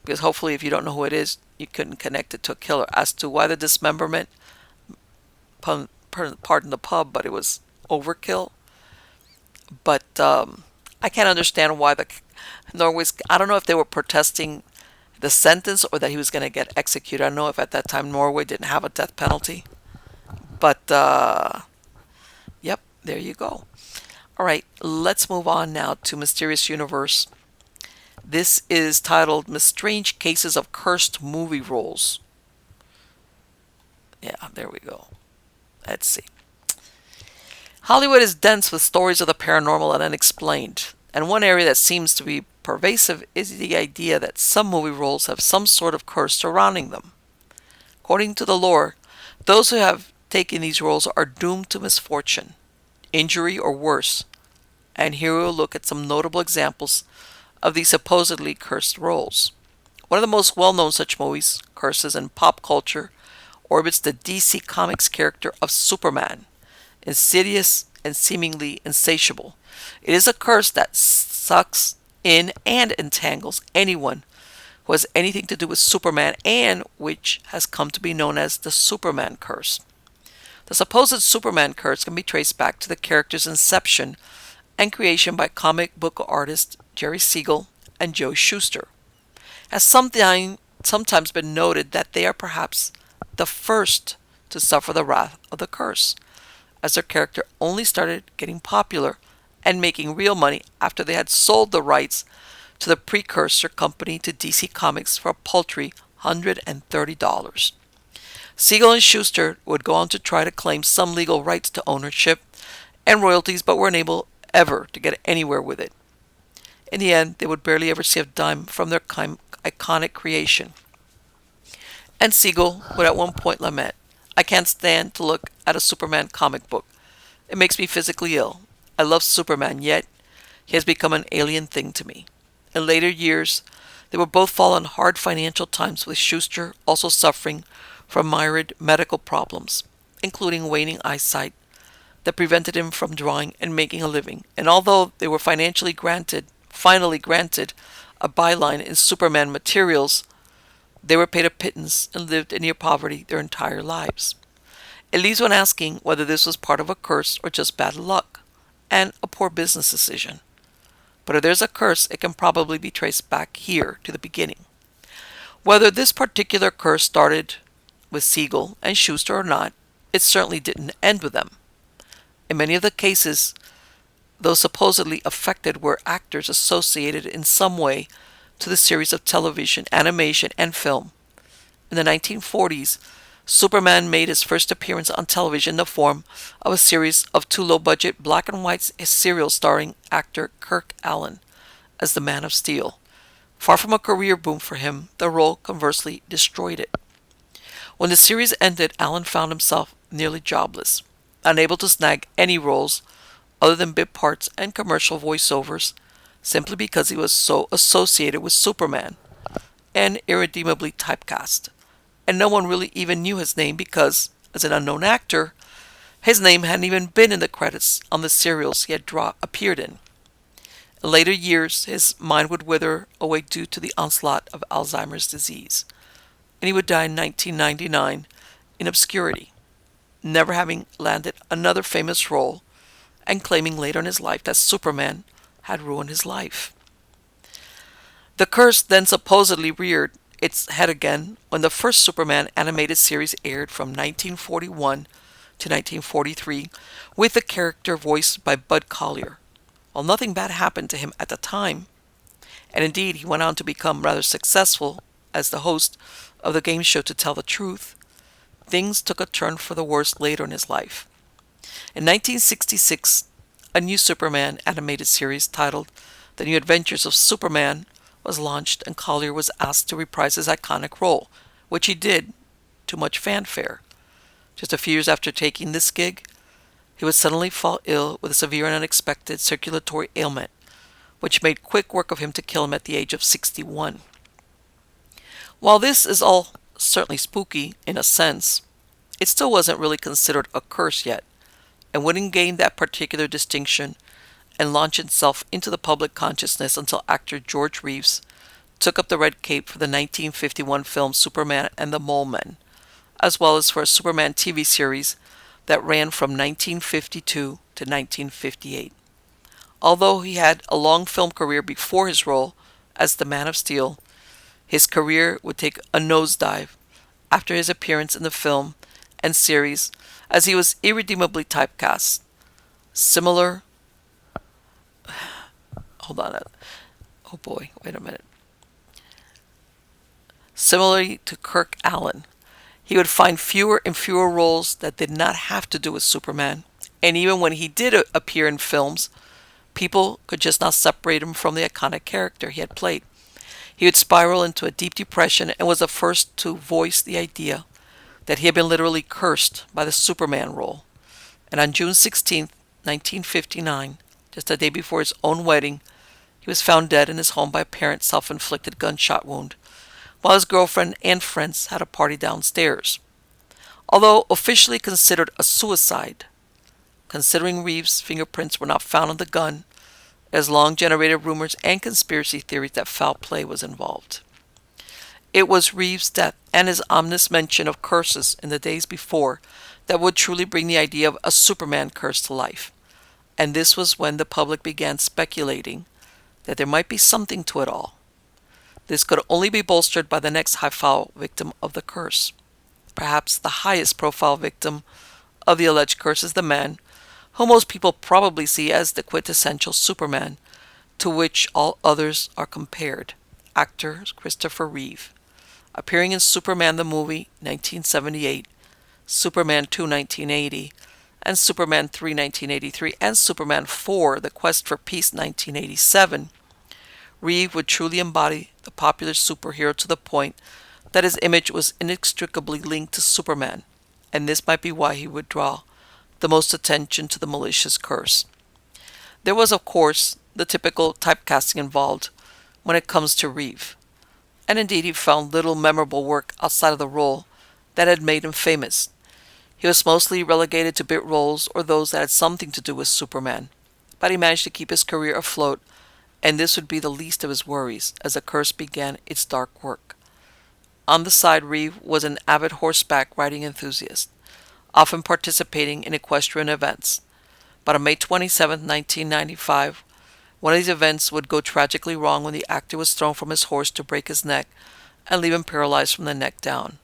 A: Because hopefully, if you don't know who it is, you couldn't connect it to a killer. As to why the dismemberment, pardon the pub, but it was overkill. But I can't understand why the Norway's. I don't know if they were protesting the sentence or that he was going to get executed. I don't know if at that time Norway didn't have a death penalty. But yep, there you go. All right, let's move on now to Mysterious Universe. This is titled Strange Cases of Cursed Movie Roles. Yeah, there we go. Let's see. Hollywood is dense with stories of the paranormal and unexplained, and one area that seems to be pervasive is the idea that some movie roles have some sort of curse surrounding them. According to the lore, those who have taken these roles are doomed to misfortune, injury, or worse, and here we will look at some notable examples of these supposedly cursed roles. One of the most well-known such movies, curses in pop culture, orbits the DC Comics character of Superman, insidious and seemingly insatiable. It is a curse that sucks in and entangles anyone who has anything to do with Superman, and which has come to be known as the Superman curse. The supposed Superman curse can be traced back to the character's inception and creation by comic book artists Jerry Siegel and Joe Shuster. It has sometimes been noted that they are perhaps the first to suffer the wrath of the curse, as their character only started getting popular and making real money after they had sold the rights to the precursor company to DC Comics for a paltry $130. Siegel and Shuster would go on to try to claim some legal rights to ownership and royalties, but were unable ever to get anywhere with it. In the end, they would barely ever see a dime from their iconic creation. And Siegel would at one point lament, "I can't stand to look at a Superman comic book. It makes me physically ill. I love Superman, yet he has become an alien thing to me." In later years, they would both fall on hard financial times, with Shuster also suffering from myriad medical problems, including waning eyesight that prevented him from drawing and making a living. And although they were finally granted a byline in Superman materials, they were paid a pittance and lived in near poverty their entire lives. It leaves one asking whether this was part of a curse or just bad luck and a poor business decision. But if there's a curse, it can probably be traced back here to the beginning. Whether this particular curse started with Siegel and Shuster or not, it certainly didn't end with them. In many of the cases, those supposedly affected were actors associated in some way to the series of television, animation, and film. In the 1940s, Superman made his first appearance on television in the form of a series of two low-budget black and white serials starring actor Kirk Allen as the Man of Steel. Far from a career boom for him, the role conversely destroyed it. When the series ended, Allen found himself nearly jobless, unable to snag any roles other than bit parts and commercial voiceovers, simply because he was so associated with Superman and irredeemably typecast. And no one really even knew his name because, as an unknown actor, his name hadn't even been in the credits on the serials he had appeared in. In later years, his mind would wither away due to the onslaught of Alzheimer's disease, and he would die in 1999 in obscurity, never having landed another famous role and claiming later in his life that Superman had ruined his life. The curse then supposedly reared its head again when the first Superman animated series aired from 1941 to 1943 with the character voiced by Bud Collyer. While nothing bad happened to him at the time, and indeed he went on to become rather successful as the host of the game show To Tell the Truth, things took a turn for the worse later in his life. In 1966, a new Superman animated series titled The New Adventures of Superman was launched, and Collyer was asked to reprise his iconic role, which he did to much fanfare. Just a few years after taking this gig, he would suddenly fall ill with a severe and unexpected circulatory ailment, which made quick work of him to kill him at the age of 61. While this is all certainly spooky in a sense, it still wasn't really considered a curse yet, and wouldn't gain that particular distinction and launch itself into the public consciousness until actor George Reeves took up the red cape for the 1951 film Superman and the Mole Men, as well as for a Superman TV series that ran from 1952 to 1958. Although he had a long film career before his role as the Man of Steel, his career would take a nosedive after his appearance in the film and series, as he was irredeemably typecast. Similar, hold on, oh boy, wait a minute. Similarly to Kirk Allen, he would find fewer and fewer roles that did not have to do with Superman, and even when he did appear in films, people could just not separate him from the iconic character he had played. He would spiral into a deep depression and was the first to voice the idea that he had been literally cursed by the Superman role. And on June 16, 1959, just a day before his own wedding, he was found dead in his home by a parent's self-inflicted gunshot wound, while his girlfriend and friends had a party downstairs. Although officially considered a suicide, considering Reeves' fingerprints were not found on the gun, it has long generated rumors and conspiracy theories that foul play was involved. It was Reeves' death and his ominous mention of curses in the days before that would truly bring the idea of a Superman curse to life. And this was when the public began speculating that there might be something to it all. This could only be bolstered by the next high-profile victim of the curse. Perhaps the highest profile victim of the alleged curse is the man who most people probably see as the quintessential Superman, to which all others are compared, actor Christopher Reeve. Appearing in Superman the Movie, 1978, Superman 2, 1980, and Superman 3, 1983, and Superman 4, The Quest for Peace, 1987, Reeve would truly embody the popular superhero to the point that his image was inextricably linked to Superman, and this might be why he would draw the most attention to the malicious curse. There was, of course, the typical typecasting involved when it comes to Reeve, and indeed he found little memorable work outside of the role that had made him famous. He was mostly relegated to bit roles or those that had something to do with Superman, but he managed to keep his career afloat, and this would be the least of his worries as the curse began its dark work. On the side, Reeve was an avid horseback riding enthusiast, often participating in equestrian events. But on May 27, 1995, one of these events would go tragically wrong when the actor was thrown from his horse to break his neck and leave him paralyzed from the neck down.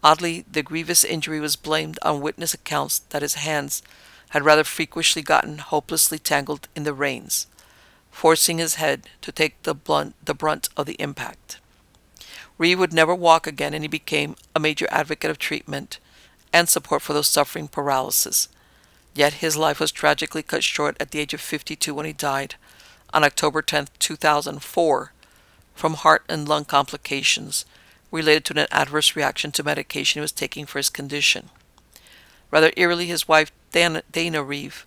A: Oddly, the grievous injury was blamed on witness accounts that his hands had rather frequently gotten hopelessly tangled in the reins, forcing his head to take the brunt of the impact. Reeve would never walk again, and he became a major advocate of treatment and support for those suffering paralysis. Yet his life was tragically cut short at the age of 52 when he died on October 10, 2004, from heart and lung complications related to an adverse reaction to medication he was taking for his condition. Rather eerily, his wife, Dana Reeve,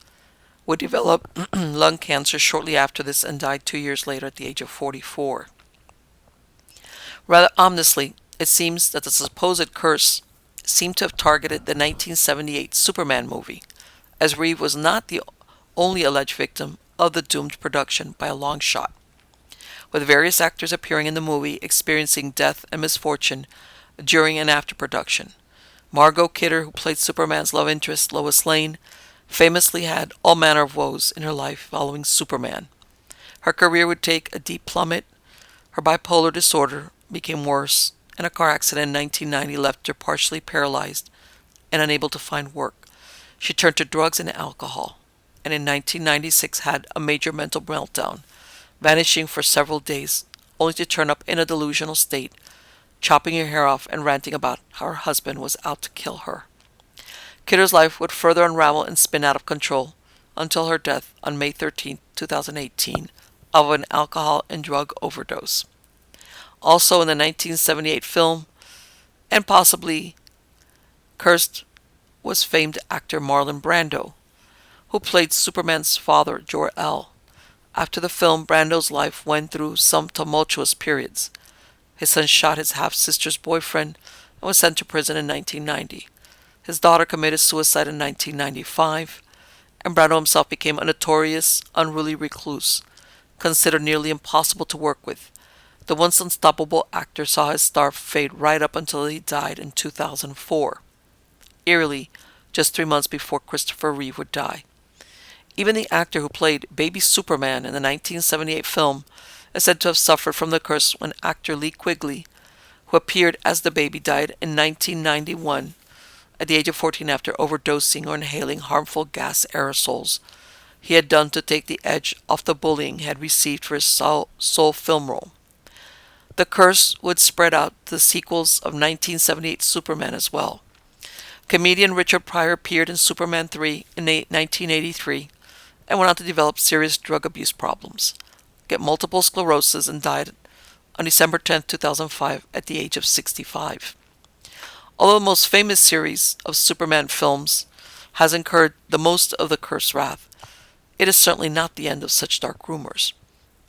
A: would develop lung cancer shortly after this and died 2 years later at the age of 44. Rather ominously, it seems that the supposed curse seemed to have targeted the 1978 Superman movie, as Reeve was not the only alleged victim of the doomed production by a long shot, with various actors appearing in the movie experiencing death and misfortune during and after production. Margot Kidder, who played Superman's love interest, Lois Lane, famously had all manner of woes in her life following Superman. Her career would take a deep plummet. Her bipolar disorder became worse, and a car accident in 1990 left her partially paralyzed and unable to find work. She turned to drugs and alcohol, and in 1996 had a major mental meltdown, vanishing for several days, only to turn up in a delusional state, chopping her hair off and ranting about how her husband was out to kill her. Kidder's life would further unravel and spin out of control until her death on May 13, 2018, of an alcohol and drug overdose. Also in the 1978 film, and possibly cursed, was famed actor Marlon Brando, who played Superman's father, Jor-El. After the film, Brando's life went through some tumultuous periods. His son shot his half-sister's boyfriend and was sent to prison in 1990. His daughter committed suicide in 1995, and Brando himself became a notorious, unruly recluse, considered nearly impossible to work with. The once unstoppable actor saw his star fade right up until he died in 2004, eerily just 3 months before Christopher Reeve would die. Even the actor who played Baby Superman in the 1978 film is said to have suffered from the curse when actor Lee Quigley, who appeared as the baby, died in 1991 at the age of 14 after overdosing or inhaling harmful gas aerosols he had done to take the edge off the bullying he had received for his Soul film role. The curse would spread out to the sequels of 1978 Superman as well. Comedian Richard Pryor appeared in Superman 3 in 1983 and went on to develop serious drug abuse problems, get multiple sclerosis, and died on December 10, 2005 at the age of 65. Although the most famous series of Superman films has incurred the most of the curse wrath, it is certainly not the end of such dark rumors.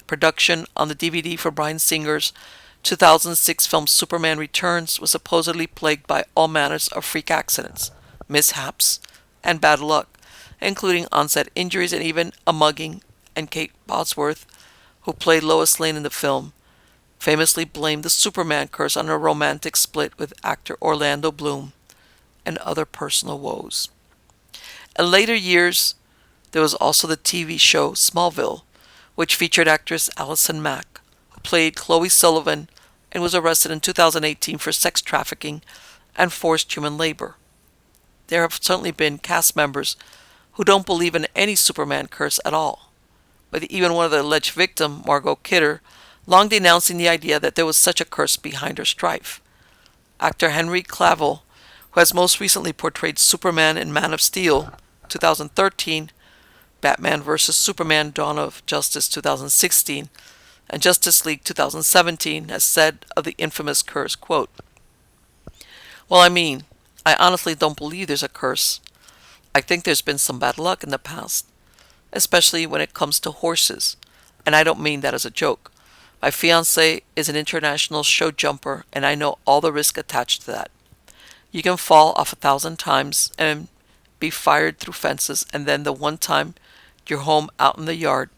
A: Production on the DVD for Bryan Singer's 2006 film Superman Returns was supposedly plagued by all manners of freak accidents, mishaps, and bad luck, including on-set injuries and even a mugging, and Kate Bosworth, who played Lois Lane in the film, famously blamed the Superman curse on a romantic split with actor Orlando Bloom and other personal woes. In later years, there was also the TV show Smallville, which featured actress Allison Mack, who played Chloe Sullivan and was arrested in 2018 for sex trafficking and forced human labor. There have certainly been cast members who don't believe in any Superman curse at all, with even one of the alleged victim, Margot Kidder, long denouncing the idea that there was such a curse behind her strife. Actor Henry Cavill, who has most recently portrayed Superman in Man of Steel 2013, Batman vs. Superman Dawn of Justice 2016, and Justice League 2017, has said of the infamous curse, quote, "Well, I honestly don't believe there's a curse. I think there's been some bad luck in the past, especially when it comes to horses, and I don't mean that as a joke. My fiancé is an international show jumper, and I know all the risk attached to that. You can fall off 1,000 times and be fired through fences, and then the one time you're home out in the yard,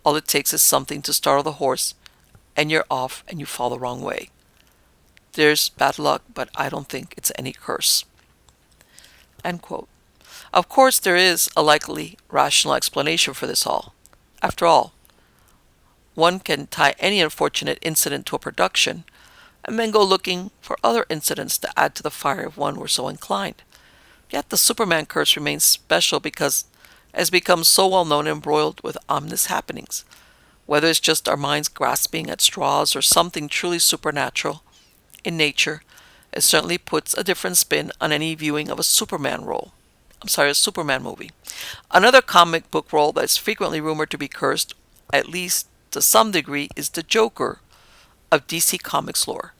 A: all it takes is something to startle the horse, and you're off and you fall the wrong way. There's bad luck, but I don't think it's any curse." End quote. Of course, there is a likely rational explanation for this all. After all, one can tie any unfortunate incident to a production and then go looking for other incidents to add to the fire if one were so inclined. Yet the Superman curse remains special because it has become so well known and embroiled with ominous happenings. Whether it's just our minds grasping at straws or something truly supernatural in nature, it certainly puts a different spin on any viewing of a Superman movie. Another comic book role that's frequently rumored to be cursed, at least to some degree, is the Joker of DC Comics lore.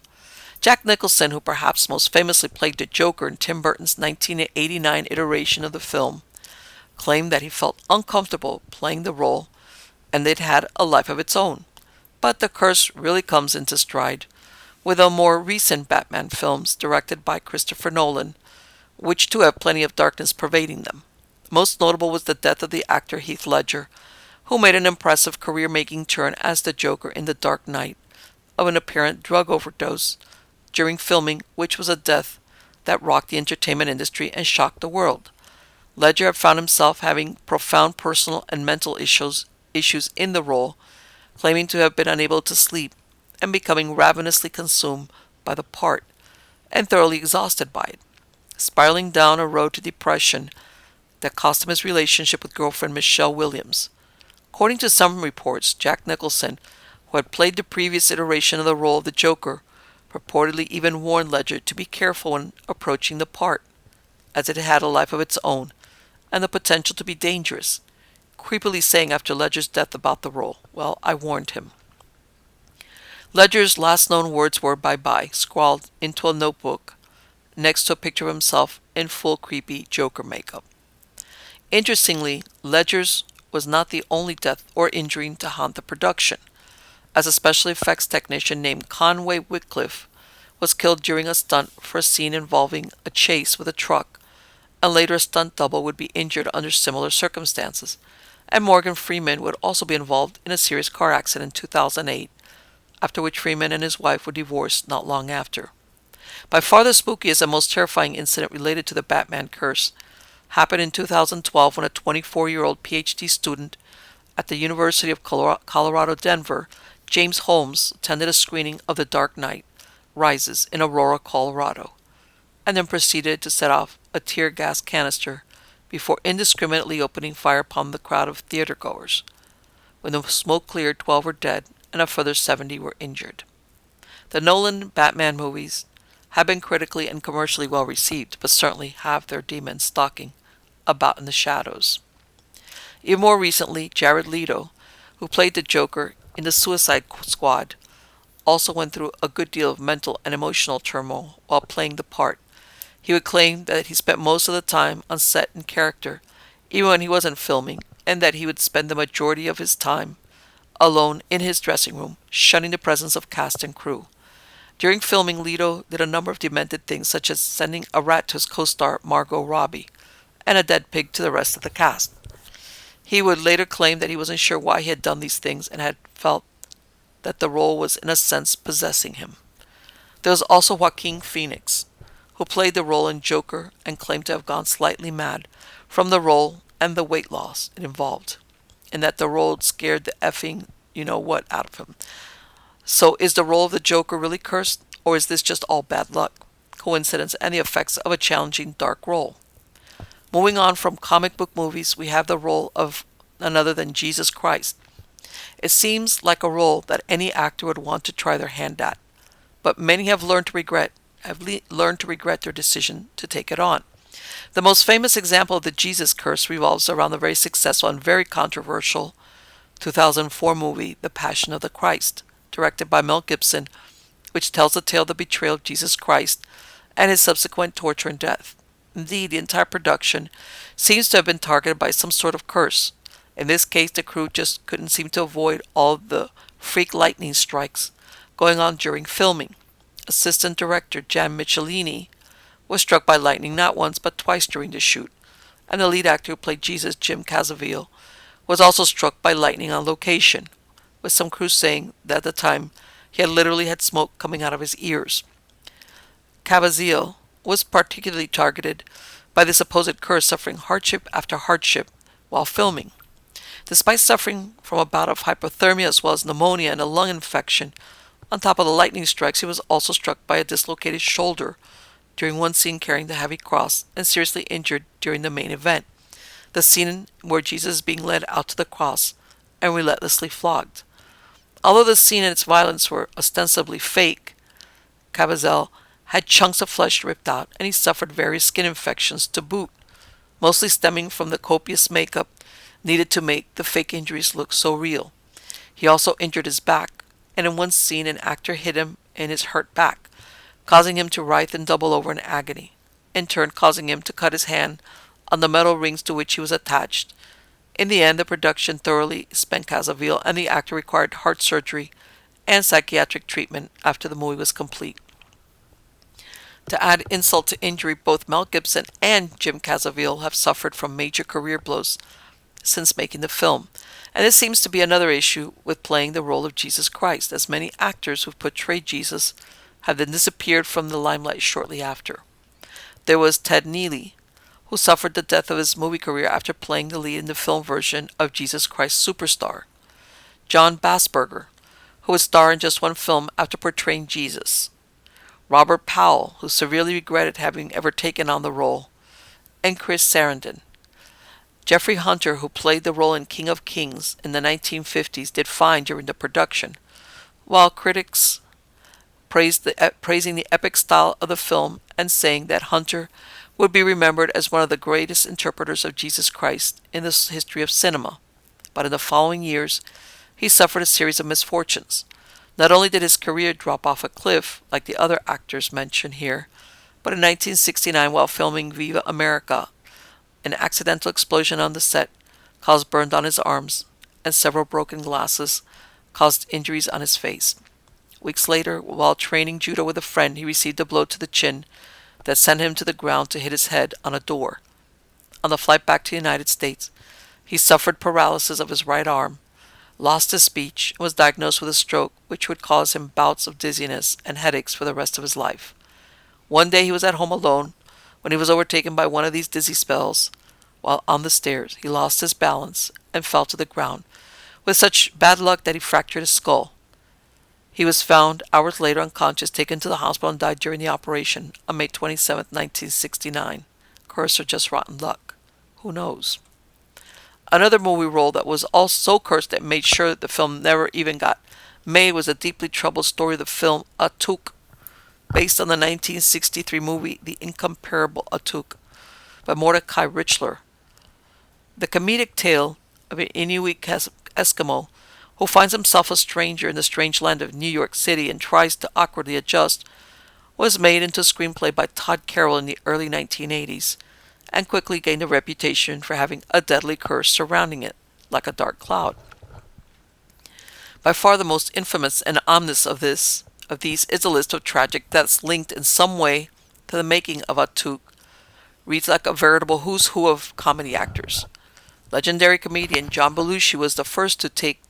A: Jack Nicholson, who perhaps most famously played the Joker in Tim Burton's 1989 iteration of the film, claimed that he felt uncomfortable playing the role and it had a life of its own. But the curse really comes into stride with the more recent Batman films directed by Christopher Nolan, which too have plenty of darkness pervading them. Most notable was the death of the actor Heath Ledger, who made an impressive career-making turn as the Joker in The Dark Knight of an apparent drug overdose during filming, which was a death that rocked the entertainment industry and shocked the world. Ledger had found himself having profound personal and mental issues in the role, claiming to have been unable to sleep and becoming ravenously consumed by the part and thoroughly exhausted by it, spiraling down a road to depression that cost him his relationship with girlfriend Michelle Williams. According to some reports, Jack Nicholson, who had played the previous iteration of the role of the Joker, purportedly even warned Ledger to be careful when approaching the part, as it had a life of its own and the potential to be dangerous, creepily saying after Ledger's death about the role, "Well, I warned him." Ledger's last known words were "bye-bye," scrawled into a notebook next to a picture of himself in full creepy Joker makeup. Interestingly, Ledger's was not the only death or injury to haunt the production, as a special effects technician named Conway Whitcliffe was killed during a stunt for a scene involving a chase with a truck and later a stunt double would be injured under similar circumstances, and Morgan Freeman would also be involved in a serious car accident in 2008, after which Freeman and his wife were divorced not long after. By far the spookiest and most terrifying incident related to the Batman curse happened in 2012 when a 24-year-old PhD student at the University of Colorado, Denver, James Holmes, attended a screening of The Dark Knight Rises in Aurora, Colorado, and then proceeded to set off a tear gas canister before indiscriminately opening fire upon the crowd of theatergoers. When the smoke cleared, 12 were dead and a further 70 were injured. The Nolan Batman movies have been critically and commercially well received, but certainly have their demons stalking about in the shadows. Even more recently, Jared Leto, who played the Joker in the Suicide Squad, also went through a good deal of mental and emotional turmoil while playing the part. He would claim that he spent most of the time on set in character, even when he wasn't filming, and that he would spend the majority of his time alone in his dressing room, shunning the presence of cast and crew. During filming, Leto did a number of demented things, such as sending a rat to his co-star Margot Robbie and a dead pig to the rest of the cast. He would later claim that he wasn't sure why he had done these things and had felt that the role was in a sense possessing him. There was also Joaquin Phoenix, who played the role in Joker and claimed to have gone slightly mad from the role and the weight loss it involved, and that the role scared the effing you-know-what out of him. So is the role of the Joker really cursed, or is this just all bad luck, coincidence, and the effects of a challenging dark role? Moving on from comic book movies, we have the role of none other than Jesus Christ. It seems like a role that any actor would want to try their hand at, but many have learned to regret their decision to take it on. The most famous example of the Jesus curse revolves around the very successful and very controversial 2004 movie, The Passion of the Christ, directed by Mel Gibson, which tells the tale of the betrayal of Jesus Christ and his subsequent torture and death. Indeed, the entire production seems to have been targeted by some sort of curse. In this case, the crew just couldn't seem to avoid all of the freak lightning strikes going on during filming. Assistant director Jan Michelini was struck by lightning not once but twice during the shoot, and the lead actor who played Jesus, Jim Caviezel, was also struck by lightning on location, with some crews saying that at the time he had literally had smoke coming out of his ears. Caviezel was particularly targeted by the supposed curse, suffering hardship after hardship while filming. Despite suffering from a bout of hypothermia as well as pneumonia and a lung infection, on top of the lightning strikes, he was also struck by a dislocated shoulder during one scene carrying the heavy cross and seriously injured during the main event, the scene where Jesus is being led out to the cross and relentlessly flogged. Although the scene and its violence were ostensibly fake, Caviezel had chunks of flesh ripped out, and he suffered various skin infections to boot, mostly stemming from the copious makeup needed to make the fake injuries look so real. He also injured his back, and in one scene an actor hit him in his hurt back, causing him to writhe and double over in agony, in turn causing him to cut his hand on the metal rings to which he was attached. In the end, the production thoroughly spent Caviezel, and the actor required heart surgery and psychiatric treatment after the movie was complete. To add insult to injury, both Mel Gibson and Jim Caviezel have suffered from major career blows since making the film, and this seems to be another issue with playing the role of Jesus Christ, as many actors who've portrayed Jesus have then disappeared from the limelight shortly after. There was Ted Neely, who suffered the death of his movie career after playing the lead in the film version of Jesus Christ Superstar. John Bassberger, who would star in just one film after portraying Jesus. Robert Powell, who severely regretted having ever taken on the role. And Chris Sarandon. Jeffrey Hunter, who played the role in King of Kings in the 1950s, did fine during the production, while critics praising the epic style of the film and saying that Hunter would be remembered as one of the greatest interpreters of Jesus Christ in the history of cinema. But in the following years, he suffered a series of misfortunes. Not only did his career drop off a cliff, like the other actors mentioned here, but in 1969, while filming Viva America, an accidental explosion on the set caused burns on his arms, and several broken glasses caused injuries on his face. Weeks later, while training judo with a friend, he received a blow to the chin that sent him to the ground to hit his head on a door. on the flight back to the United States, he suffered paralysis of his right arm, lost his speech, and was diagnosed with a stroke which would cause him bouts of dizziness and headaches for the rest of his life. One day he was at home alone when he was overtaken by one of these dizzy spells. While on the stairs, he lost his balance and fell to the ground, with such bad luck that he fractured his skull. He was found hours later unconscious, taken to the hospital, and died during the operation on May 27, 1969. Curse or just rotten luck? Who knows? Another movie role that was all so cursed that made sure that the film never even got made was a deeply troubled story of the film Atuk, based on the 1963 movie The Incomparable Atuk by Mordecai Richler. The comedic tale of an Inuit Eskimo who finds himself a stranger in the strange land of New York City and tries to awkwardly adjust was made into a screenplay by Todd Carroll in the early 1980s and quickly gained a reputation for having a deadly curse surrounding it, like a dark cloud. By far the most infamous and ominous of these is a list of tragic deaths linked in some way to the making of Atuk. Reads like a veritable who's who of comedy actors. Legendary comedian John Belushi was the first to take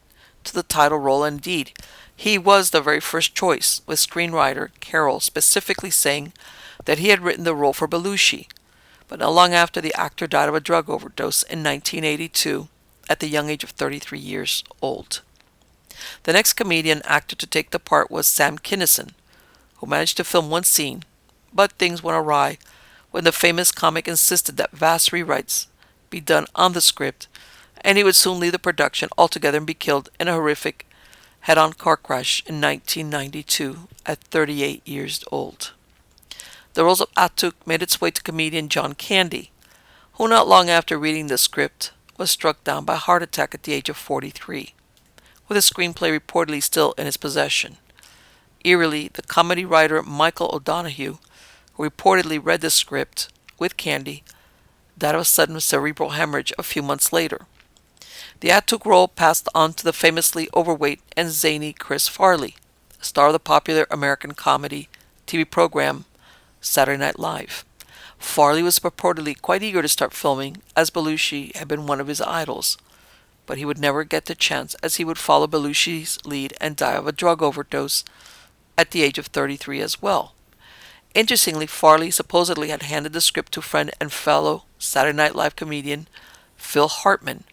A: to the title role, and indeed, he was the very first choice, with screenwriter Carroll specifically saying that he had written the role for Belushi. But not long after, the actor died of a drug overdose in 1982 at the young age of 33 years old. The next comedian actor to take the part was Sam Kinison, who managed to film one scene, but things went awry when the famous comic insisted that vast rewrites be done on the script, and he would soon leave the production altogether and be killed in a horrific head-on car crash in 1992 at 38 years old. The role of Atuk made its way to comedian John Candy, who not long after reading the script was struck down by a heart attack at the age of 43, with a screenplay reportedly still in his possession. Eerily, the comedy writer Michael O'Donoghue, who reportedly read the script with Candy, died of a sudden cerebral hemorrhage a few months later. The Atuk role passed on to the famously overweight and zany Chris Farley, star of the popular American comedy TV program Saturday Night Live. Farley was purportedly quite eager to start filming, as Belushi had been one of his idols, but he would never get the chance, as he would follow Belushi's lead and die of a drug overdose at the age of 33 as well. Interestingly, Farley supposedly had handed the script to friend and fellow Saturday Night Live comedian Phil Hartman,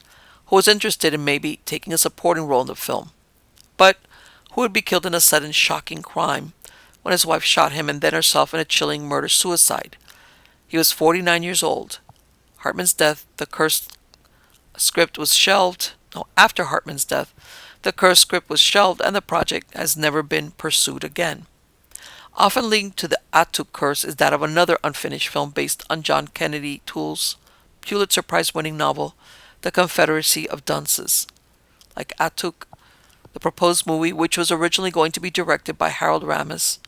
A: who was interested in maybe taking a supporting role in the film, but who would be killed in a sudden shocking crime when his wife shot him and then herself in a chilling murder-suicide. He was 49 years old. Hartman's death, the cursed script was shelved. After Hartman's death, the cursed script was shelved and the project has never been pursued again. Often linked to the Atuk curse is that of another unfinished film based on John Kennedy Toole's Pulitzer Prize-winning novel, The Confederacy of Dunces. Like Atuk, the proposed movie, which was originally going to be directed by Harold Ramis,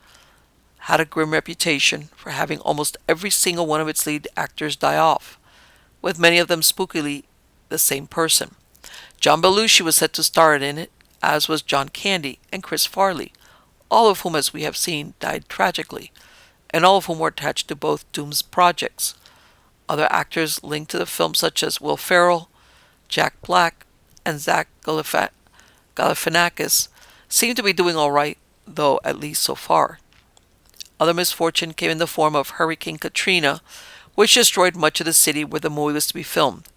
A: had a grim reputation for having almost every single one of its lead actors die off, with many of them spookily the same person. John Belushi was set to star in it, as was John Candy and Chris Farley, all of whom, as we have seen, died tragically, and all of whom were attached to both Doom's projects. Other actors linked to the film, such as Will Ferrell, Jack Black, and Zach Galifianakis, seem to be doing all right, though at least so far. Other misfortune came in the form of Hurricane Katrina, which destroyed much of the city where the movie was to be filmed.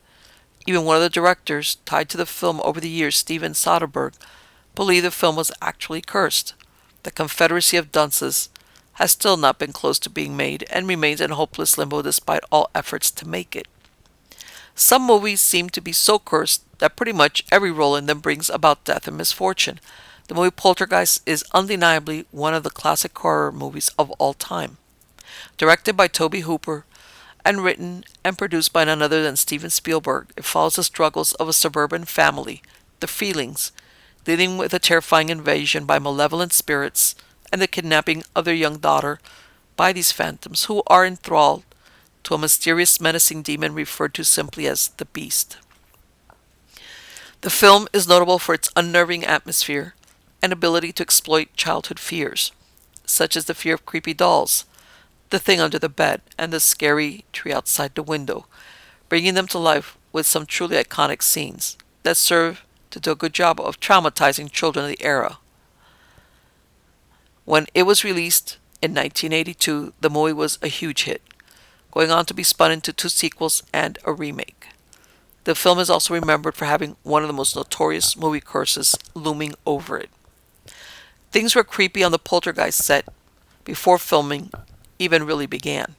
A: Even one of the directors tied to the film over the years, Steven Soderbergh, believed the film was actually cursed. The Confederacy of Dunces has still not been close to being made and remains in hopeless limbo despite all efforts to make it. Some movies seem to be so cursed that pretty much every role in them brings about death and misfortune. The movie Poltergeist is undeniably one of the classic horror movies of all time. Directed by Tobe Hooper and written and produced by none other than Steven Spielberg, it follows the struggles of a suburban family, the Feelings, dealing with a terrifying invasion by malevolent spirits and the kidnapping of their young daughter by these phantoms, who are enthralled to a mysterious, menacing demon referred to simply as the Beast. The film is notable for its unnerving atmosphere and ability to exploit childhood fears, such as the fear of creepy dolls, the thing under the bed, and the scary tree outside the window, bringing them to life with some truly iconic scenes that serve to do a good job of traumatizing children of the era. When it was released in 1982, the movie was a huge hit, going on to be spun into two sequels and a remake. The film is also remembered for having one of the most notorious movie curses looming over it. Things were creepy on the Poltergeist set before filming even really began.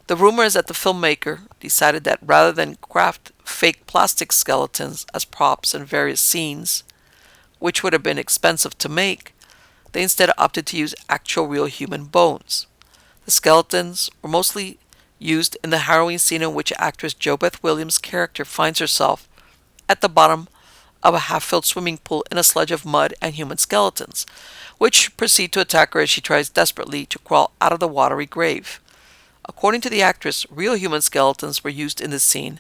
A: The rumor is that the filmmaker decided that rather than craft fake plastic skeletons as props in various scenes, which would have been expensive to make, they instead opted to use actual real human bones. The skeletons were mostly used in the harrowing scene in which actress JoBeth Williams' character finds herself at the bottom of a half-filled swimming pool in a sludge of mud and human skeletons, which proceed to attack her as she tries desperately to crawl out of the watery grave. According to the actress, real human skeletons were used in the scene,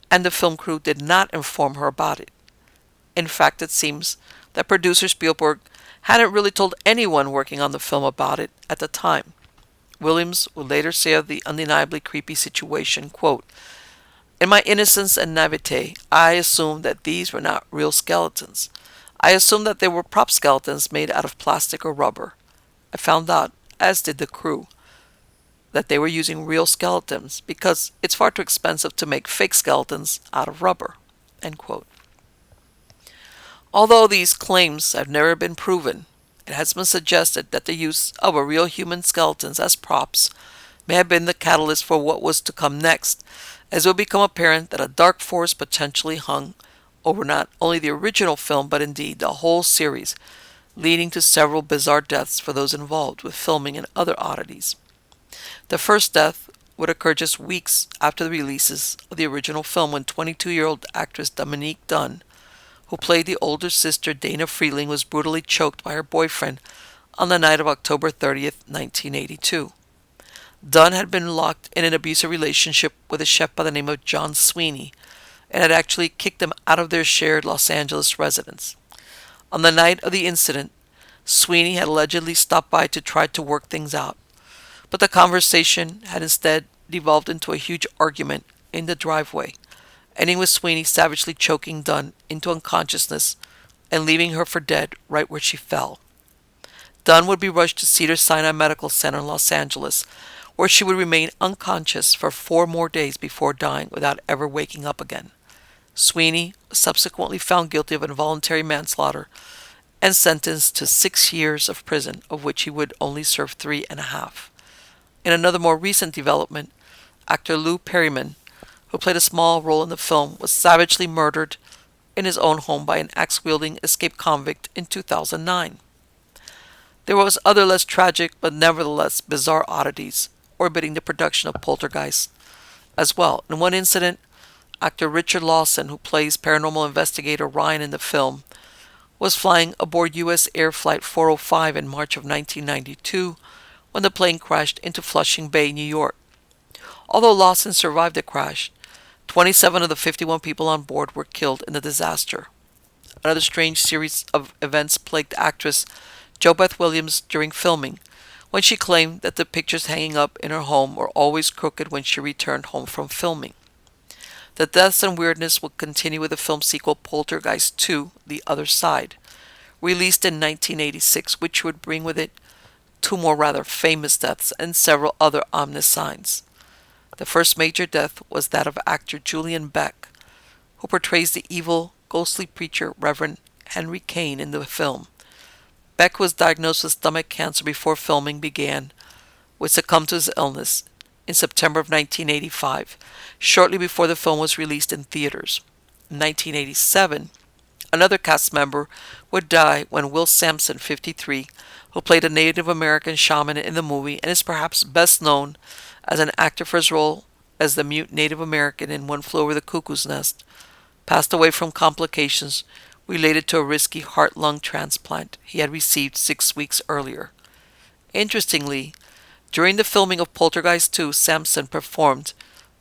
A: and the film crew did not inform her about it. In fact, it seems that producer Spielberg hadn't really told anyone working on the film about it at the time. Williams would later say of the undeniably creepy situation, quote, "In my innocence and naivete, I assumed that these were not real skeletons. I assumed that they were prop skeletons made out of plastic or rubber. I found out, as did the crew, that they were using real skeletons because it's far too expensive to make fake skeletons out of rubber." End quote. Although these claims have never been proven, it has been suggested that the use of a real human skeletons as props may have been the catalyst for what was to come next, as it would become apparent that a dark force potentially hung over not only the original film but indeed the whole series, leading to several bizarre deaths for those involved with filming and other oddities. The first death would occur just weeks after the releases of the original film when 22-year-old actress Dominique Dunne, who played the older sister Dana Freeling, was brutally choked by her boyfriend on the night of October 30th, 1982. Dunn had been locked in an abusive relationship with a chef by the name of John Sweeney and had actually kicked him out of their shared Los Angeles residence. On the night of the incident, Sweeney had allegedly stopped by to try to work things out, but the conversation had instead devolved into a huge argument in the driveway, ending with Sweeney savagely choking Dunn into unconsciousness and leaving her for dead right where she fell. Dunn would be rushed to Cedars-Sinai Medical Center in Los Angeles, where she would remain unconscious for 4 more days before dying without ever waking up again. Sweeney was subsequently found guilty of involuntary manslaughter and sentenced to 6 years of prison, of which he would only serve 3.5. In another more recent development, actor Lou Perryman, who played a small role in the film, was savagely murdered in his own home by an axe-wielding escaped convict in 2009. There was other less tragic but nevertheless bizarre oddities orbiting the production of Poltergeist as well. In one incident, actor Richard Lawson, who plays paranormal investigator Ryan in the film, was flying aboard U.S. Air Flight 405 in March of 1992 when the plane crashed into Flushing Bay, New York. Although Lawson survived the crash, 27 of the 51 people on board were killed in the disaster. Another strange series of events plagued actress JoBeth Williams during filming, when she claimed that the pictures hanging up in her home were always crooked when she returned home from filming. The deaths and weirdness would continue with the film sequel Poltergeist 2: The Other Side, released in 1986, which would bring with it 2 more rather famous deaths and several other ominous signs. The first major death was that of actor Julian Beck, who portrays the evil, ghostly preacher Reverend Henry Kane in the film. Beck was diagnosed with stomach cancer before filming began, which succumbed to his illness in September of 1985, shortly before the film was released in theaters. In 1987, another cast member would die when Will Sampson, 53, who played a Native American shaman in the movie and is perhaps best known as an actor for his role as the mute Native American in One Flew Over the Cuckoo's Nest, passed away from complications related to a risky heart-lung transplant he had received 6 weeks earlier. Interestingly, during the filming of Poltergeist 2, Sampson performed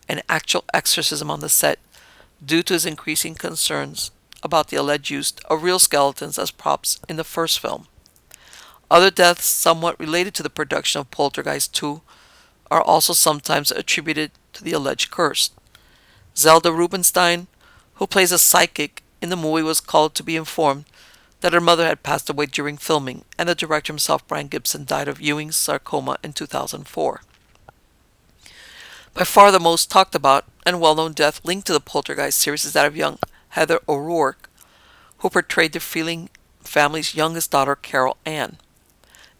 A: an actual exorcism on the set due to his increasing concerns about the alleged use of real skeletons as props in the first film. Other deaths somewhat related to the production of Poltergeist 2 are also sometimes attributed to the alleged curse. Zelda Rubinstein, who plays a psychic in the movie, was called to be informed that her mother had passed away during filming, and the director himself, Brian Gibson, died of Ewing's sarcoma in 2004. By far the most talked about and well-known death linked to the Poltergeist series is that of young Heather O'Rourke, who portrayed the Freeling family's youngest daughter, Carol Ann,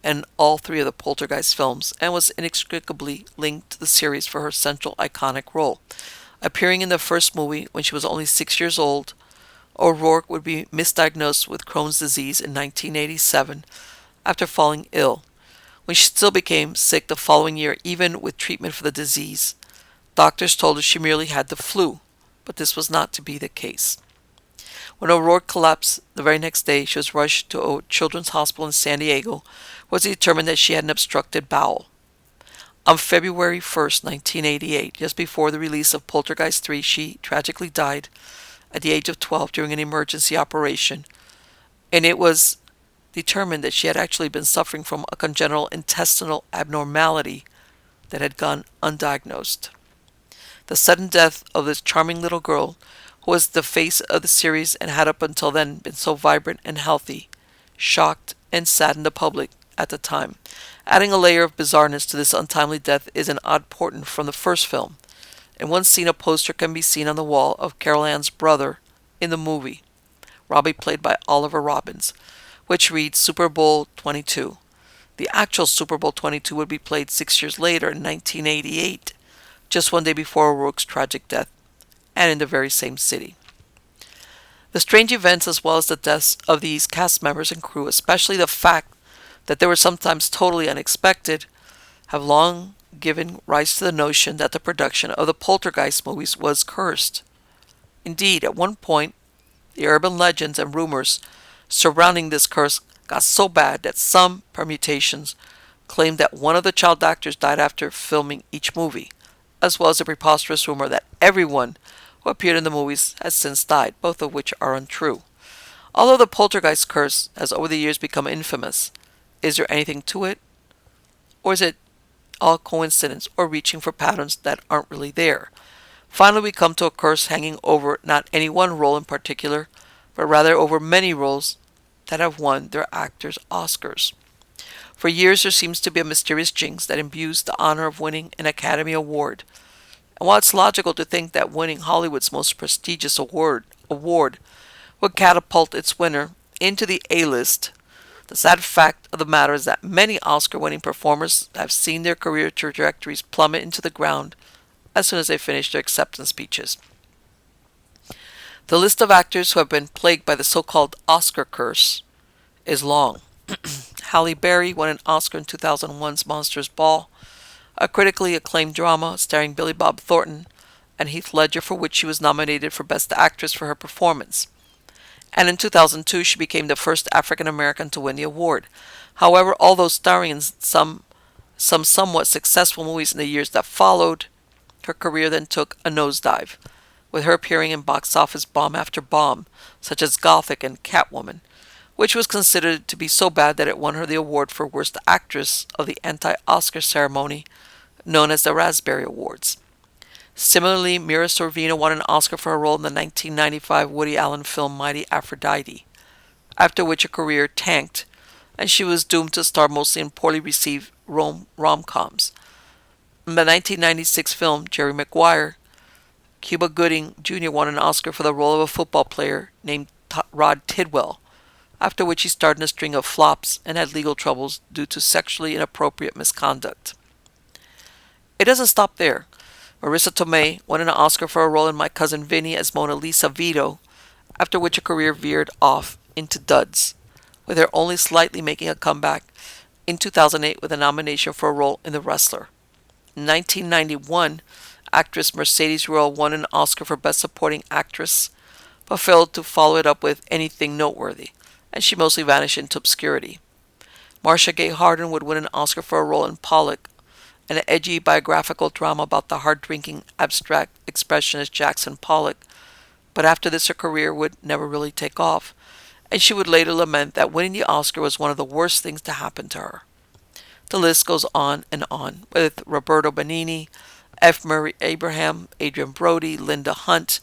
A: in all three of the Poltergeist films, and was inextricably linked to the series for her central iconic role. Appearing in the first movie when she was only 6 years old, O'Rourke would be misdiagnosed with Crohn's disease in 1987 after falling ill, when she still became sick the following year, even with treatment for the disease. Doctors told her she merely had the flu, but this was not to be the case. When O'Rourke collapsed the very next day, she was rushed to a children's hospital in San Diego, where it was determined that she had an obstructed bowel. On February 1st, 1988, just before the release of Poltergeist 3, she tragically died at the age of 12 during an emergency operation, and it was determined that she had actually been suffering from a congenital intestinal abnormality that had gone undiagnosed. The sudden death of this charming little girl, who was the face of the series and had up until then been so vibrant and healthy, shocked and saddened the public at the time. Adding a layer of bizarreness to this untimely death is an odd portent from the first film. In one scene, a poster can be seen on the wall of Carol Ann's brother in the movie, Robbie, played by Oliver Robbins, which reads Super Bowl 22. The actual Super Bowl 22 would be played 6 years later in 1988, just one day before O'Rourke's tragic death, and in the very same city. The strange events, as well as the deaths of these cast members and crew, especially the fact that they were sometimes totally unexpected, have long given rise to the notion that the production of the Poltergeist movies was cursed. Indeed, at one point, the urban legends and rumors surrounding this curse got so bad that some permutations claimed that one of the child actors died after filming each movie, as well as a preposterous rumor that everyone who appeared in the movies has since died, both of which are untrue. Although the Poltergeist curse has over the years become infamous, is there anything to it? Or is it all coincidence or reaching for patterns that aren't really there? Finally, we come to a curse hanging over not any one role in particular, but rather over many roles that have won their actors Oscars. For years, there seems to be a mysterious jinx that imbues the honor of winning an Academy Award. And while it's logical to think that winning Hollywood's most prestigious award would catapult its winner into the A-list, the sad fact of the matter is that many Oscar-winning performers have seen their career trajectories plummet into the ground as soon as they finish their acceptance speeches. The list of actors who have been plagued by the so-called Oscar curse is long. Halle Berry won an Oscar in 2001's Monsters Ball, a critically acclaimed drama starring Billy Bob Thornton and Heath Ledger, for which she was nominated for Best Actress for her performance. And in 2002, she became the first African American to win the award. However, although starring in some somewhat successful movies in the years that followed, her career then took a nosedive, with her appearing in box office bomb after bomb, such as Gothic and Catwoman, which was considered to be so bad that it won her the award for Worst Actress of the anti-Oscar ceremony known as the Raspberry Awards. Similarly, Mira Sorvino won an Oscar for her role in the 1995 Woody Allen film Mighty Aphrodite, after which her career tanked, and she was doomed to star mostly in poorly received rom-coms. In the 1996 film Jerry Maguire, Cuba Gooding Jr. won an Oscar for the role of a football player named Rod Tidwell, after which he starred in a string of flops and had legal troubles due to sexually inappropriate misconduct. It doesn't stop there. Marissa Tomei won an Oscar for a role in My Cousin Vinny as Mona Lisa Vito, after which her career veered off into duds, with her only slightly making a comeback in 2008 with a nomination for a role in The Wrestler. In 1991, actress Mercedes Ruehl won an Oscar for Best Supporting Actress, but failed to follow it up with anything noteworthy, and she mostly vanished into obscurity. Marcia Gay Harden would win an Oscar for a role in Pollock, an edgy biographical drama about the hard-drinking, abstract expressionist Jackson Pollock, but after this her career would never really take off, and she would later lament that winning the Oscar was one of the worst things to happen to her. The list goes on, with Roberto Benigni F. Murray Abraham, Adrian Brody, Linda Hunt,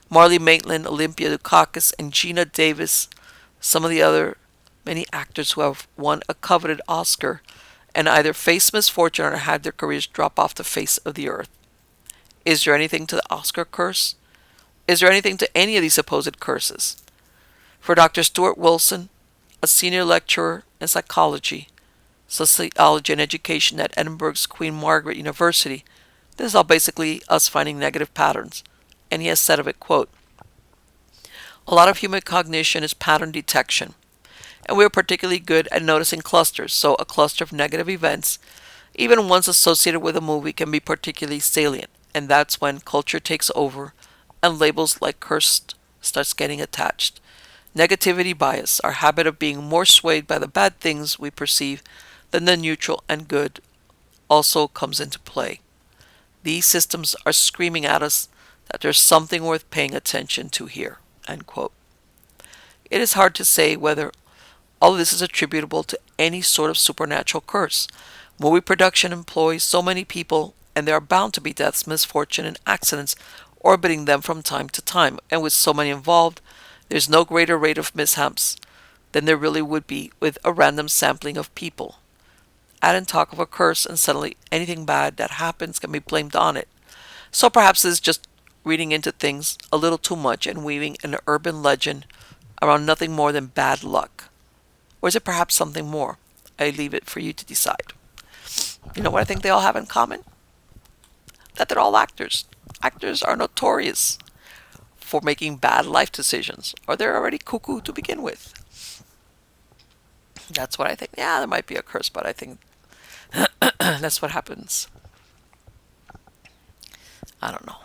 A: Marley Maitland, Olympia Dukakis, and Gina Davis, some of the other many actors who have won a coveted Oscar and either faced misfortune or had their careers drop off the face of the earth. Is there anything to the Oscar curse? Is there anything to any of these supposed curses? For Dr. Stuart Wilson, a senior lecturer in psychology, sociology, and education at Edinburgh's Queen Margaret University, this is all basically us finding negative patterns. And he has said of it, quote, "A lot of human cognition is pattern detection, and we are particularly good at noticing clusters, so a cluster of negative events, even ones associated with a movie, can be particularly salient, and that's when culture takes over and labels like cursed starts getting attached. Negativity bias, our habit of being more swayed by the bad things we perceive than the neutral and good, also comes into play. These systems are screaming at us that there's something worth paying attention to here." End quote. It is hard to say whether all of this is attributable to any sort of supernatural curse. Movie production employs so many people, and there are bound to be deaths, misfortune, and accidents orbiting them from time to time, and with so many involved, there's no greater rate of mishaps than there really would be with a random sampling of people. Add in talk of a curse, and suddenly anything bad that happens can be blamed on it. So perhaps this is just reading into things a little too much and weaving an urban legend around nothing more than bad luck. Or is it perhaps something more? I leave it for you to decide. You know what I think they all have in common? That they're all actors. Actors are notorious for making bad life decisions, or they're already cuckoo to begin with. That's what I think. Yeah, there might be a curse, but I think that's what happens. I don't know.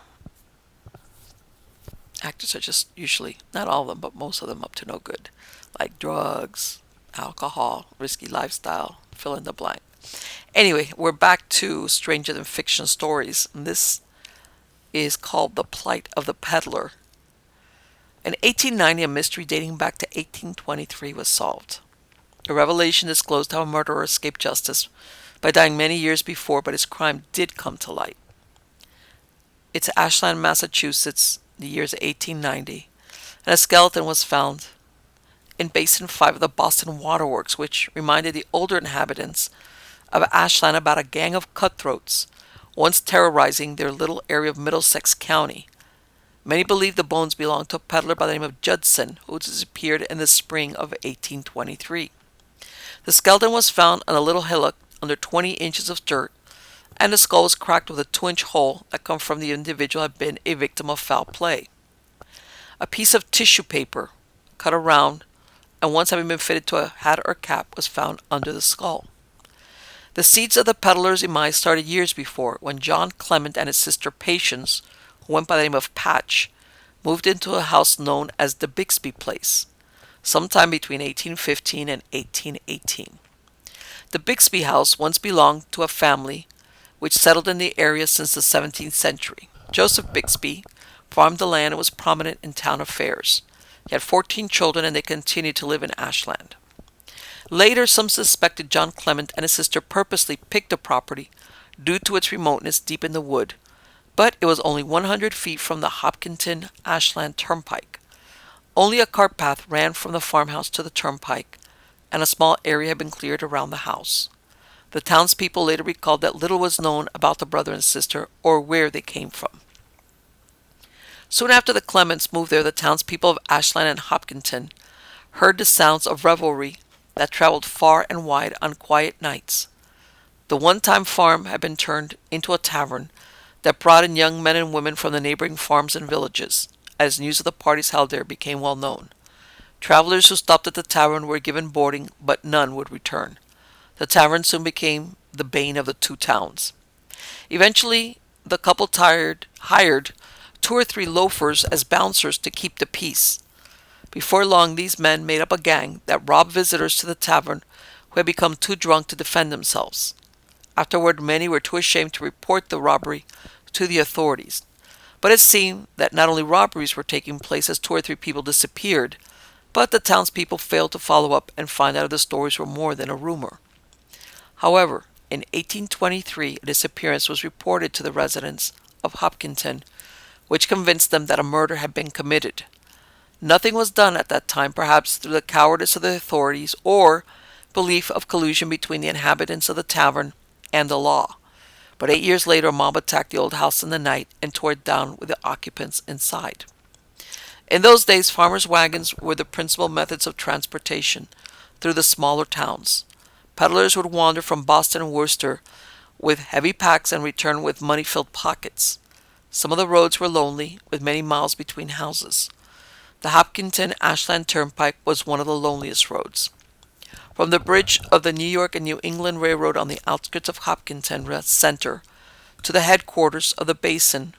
A: Actors are just usually, not all of them, but most of them, up to no good. Like drugs, alcohol, risky lifestyle, fill in the blank. Anyway, we're back to Stranger Than Fiction stories. And this is called The Plight of the Peddler. In 1890, a mystery dating back to 1823 was solved. A revelation disclosed how a murderer escaped justice by dying many years before, but his crime did come to light. It's Ashland, Massachusetts, the year's 1890, and a skeleton was found in Basin 5 of the Boston Waterworks, which reminded the older inhabitants of Ashland about a gang of cutthroats once terrorizing their little area of Middlesex County. Many believe the bones belonged to a peddler by the name of Judson, who disappeared in the spring of 1823. The skeleton was found on a little hillock under 20 inches of dirt, and the skull was cracked with a 2-inch hole that confirmed the individual had been a victim of foul play. A piece of tissue paper, cut around, and once having been fitted to a hat or cap, was found under the skull. The seeds of the peddler's demise started years before, when John Clement and his sister Patience, who went by the name of Patch, moved into a house known as the Bixby Place, sometime between 1815 and 1818. The Bixby house once belonged to a family which settled in the area since the 17th century. Joseph Bixby farmed the land and was prominent in town affairs. He had 14 children, and they continued to live in Ashland. Later, some suspected John Clement and his sister purposely picked the property due to its remoteness deep in the wood, but it was only 100 feet from the Hopkinton-Ashland Turnpike. Only a cart path ran from the farmhouse to the turnpike, and a small area had been cleared around the house. The townspeople later recalled that little was known about the brother and sister or where they came from. Soon after the Clements moved there, the townspeople of Ashland and Hopkinton heard the sounds of revelry that traveled far and wide on quiet nights. The one-time farm had been turned into a tavern that brought in young men and women from the neighboring farms and villages, as news of the parties held there became well known. Travelers who stopped at the tavern were given boarding, but none would return. The tavern soon became the bane of the two towns. Eventually, the couple hired 2 or 3 loafers as bouncers to keep the peace. Before long, these men made up a gang that robbed visitors to the tavern who had become too drunk to defend themselves. Afterward, many were too ashamed to report the robbery to the authorities. But it seemed that not only robberies were taking place as 2 or 3 people disappeared, but the townspeople failed to follow up and find out if the stories were more than a rumor. However, In 1823, a disappearance was reported to the residents of Hopkinton, which convinced them that a murder had been committed. Nothing was done at that time, perhaps through the cowardice of the authorities or belief of collusion between the inhabitants of the tavern and the law. But 8 years later, a mob attacked the old house in the night and tore it down with the occupants inside. In those days, farmers' wagons were the principal methods of transportation through the smaller towns. Peddlers would wander from Boston and Worcester with heavy packs and return with money-filled pockets. Some of the roads were lonely, with many miles between houses. The Hopkinton-Ashland Turnpike was one of the loneliest roads. From the bridge of the New York and New England Railroad on the outskirts of Hopkinton Center to the headquarters of the Basin,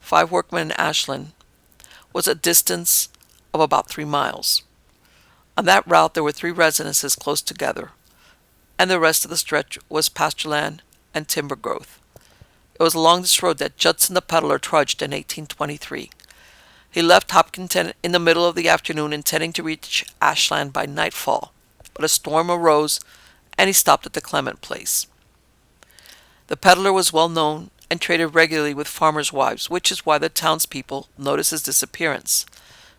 A: 5 Workmen in Ashland, was a distance of about 3 miles. On that route there were 3 residences close together, and the rest of the stretch was pasture land and timber growth. It was along this road that Judson the Peddler trudged in 1823. He left Hopkinton in the middle of the afternoon, intending to reach Ashland by nightfall, but a storm arose, and he stopped at the Clement place. The peddler was well known and traded regularly with farmers' wives, which is why the townspeople noticed his disappearance.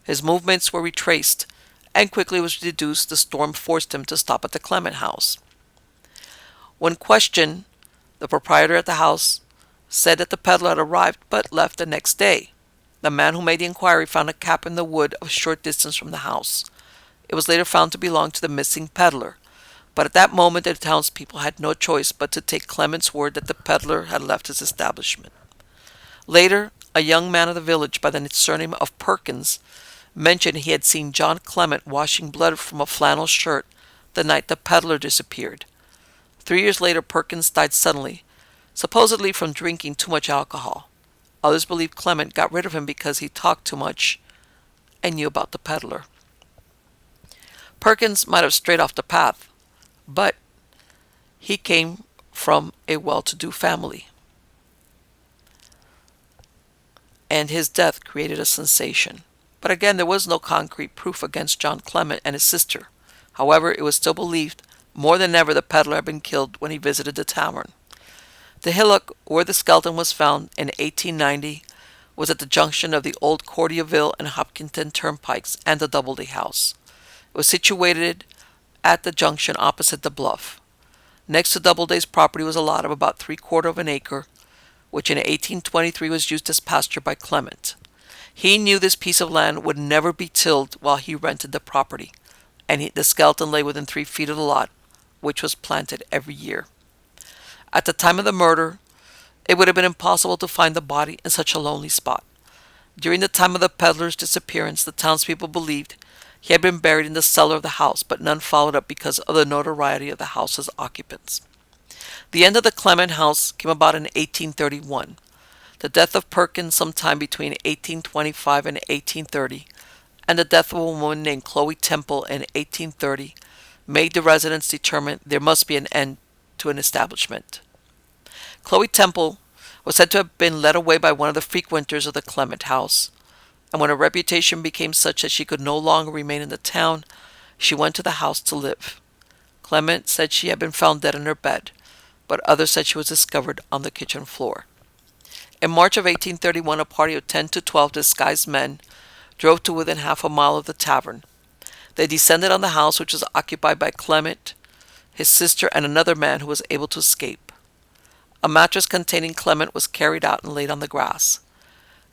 A: His movements were retraced, and quickly was deduced the storm forced him to stop at the Clement house. When questioned, the proprietor at the house said that the peddler had arrived but left the next day. The man who made the inquiry found a cap in the wood a short distance from the house. It was later found to belong to the missing peddler, but at that moment the townspeople had no choice but to take Clement's word that the peddler had left his establishment. Later, a young man of the village by the surname of Perkins mentioned he had seen John Clement washing blood from a flannel shirt the night the peddler disappeared. 3 years later, Perkins died suddenly, supposedly from drinking too much alcohol. Others believe Clement got rid of him because he talked too much and knew about the peddler. Perkins might have strayed off the path, but he came from a well-to-do family, and his death created a sensation. But again, there was no concrete proof against John Clement and his sister. However, it was still believed more than ever the peddler had been killed when he visited the tavern. The hillock where the skeleton was found in 1890 was at the junction of the old Cordiaville and Hopkinton turnpikes and the Doubleday house. It was situated at the junction opposite the bluff. Next to Doubleday's property was a lot of about 3/4 of an acre, which in 1823 was used as pasture by Clement. He knew this piece of land would never be tilled while he rented the property, and the skeleton lay within 3 feet of the lot, which was planted every year. At the time of the murder, it would have been impossible to find the body in such a lonely spot. During the time of the peddler's disappearance, the townspeople believed he had been buried in the cellar of the house, but none followed up because of the notoriety of the house's occupants. The end of the Clement house came about in 1831. The death of Perkins sometime between 1825 and 1830, and the death of a woman named Chloe Temple in 1830, made the residents determine there must be an end to an establishment. Chloe Temple was said to have been led away by one of the frequenters of the Clement house, and when her reputation became such that she could no longer remain in the town, she went to the house to live. Clement said she had been found dead in her bed, but others said she was discovered on the kitchen floor. In March of 1831, a party of 10 to 12 disguised men drove to within half a mile of the tavern. They descended on the house, which was occupied by Clement, his sister, and another man who was able to escape. A mattress containing Clement was carried out and laid on the grass.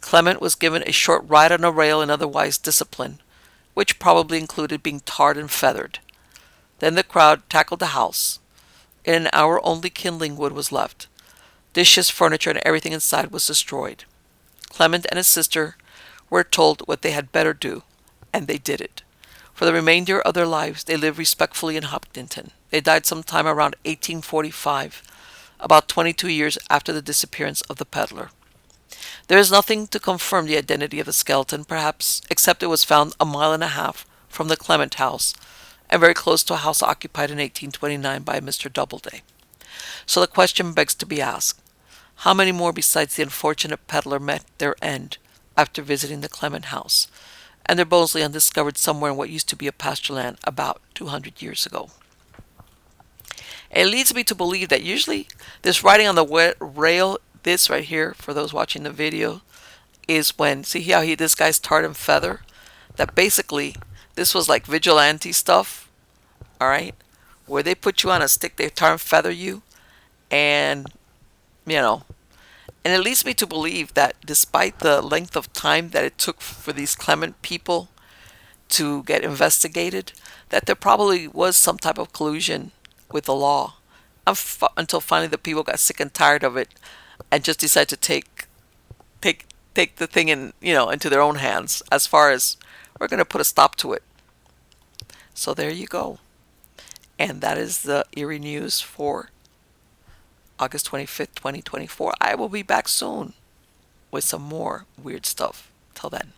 A: Clement was given a short ride on a rail and otherwise disciplined, which probably included being tarred and feathered. Then the crowd tackled the house. In an hour, only kindling wood was left. Dishes, furniture, and everything inside was destroyed. Clement and his sister were told what they had better do, and they did it. For the remainder of their lives, they lived respectfully in Hopkinton. They died sometime around 1845, about 22 years after the disappearance of the peddler. There is nothing to confirm the identity of the skeleton, perhaps, except it was found a mile and a half from the Clement house, and very close to a house occupied in 1829 by Mr. Doubleday. So the question begs to be asked, how many more besides the unfortunate peddler met their end after visiting the Clement house, and their bones lay undiscovered somewhere in what used to be a pasture land about 200 years ago? It leads me to believe that usually this writing on the rail, this right here, for those watching the video, is when, see how this guy's tarred and feather? That basically, this was like vigilante stuff, all right? Where they put you on a stick, they tar and feather you, and, you know, and it leads me to believe that despite the length of time that it took for these Clement people to get investigated, that there probably was some type of collusion with the law until finally the people got sick and tired of it and just decided to take take the thing in, into their own hands, as far as we're going to put a stop to it. So there you go. And that is the Eerie news for August 25th, 2024. I will be back soon with some more weird stuff. Till then.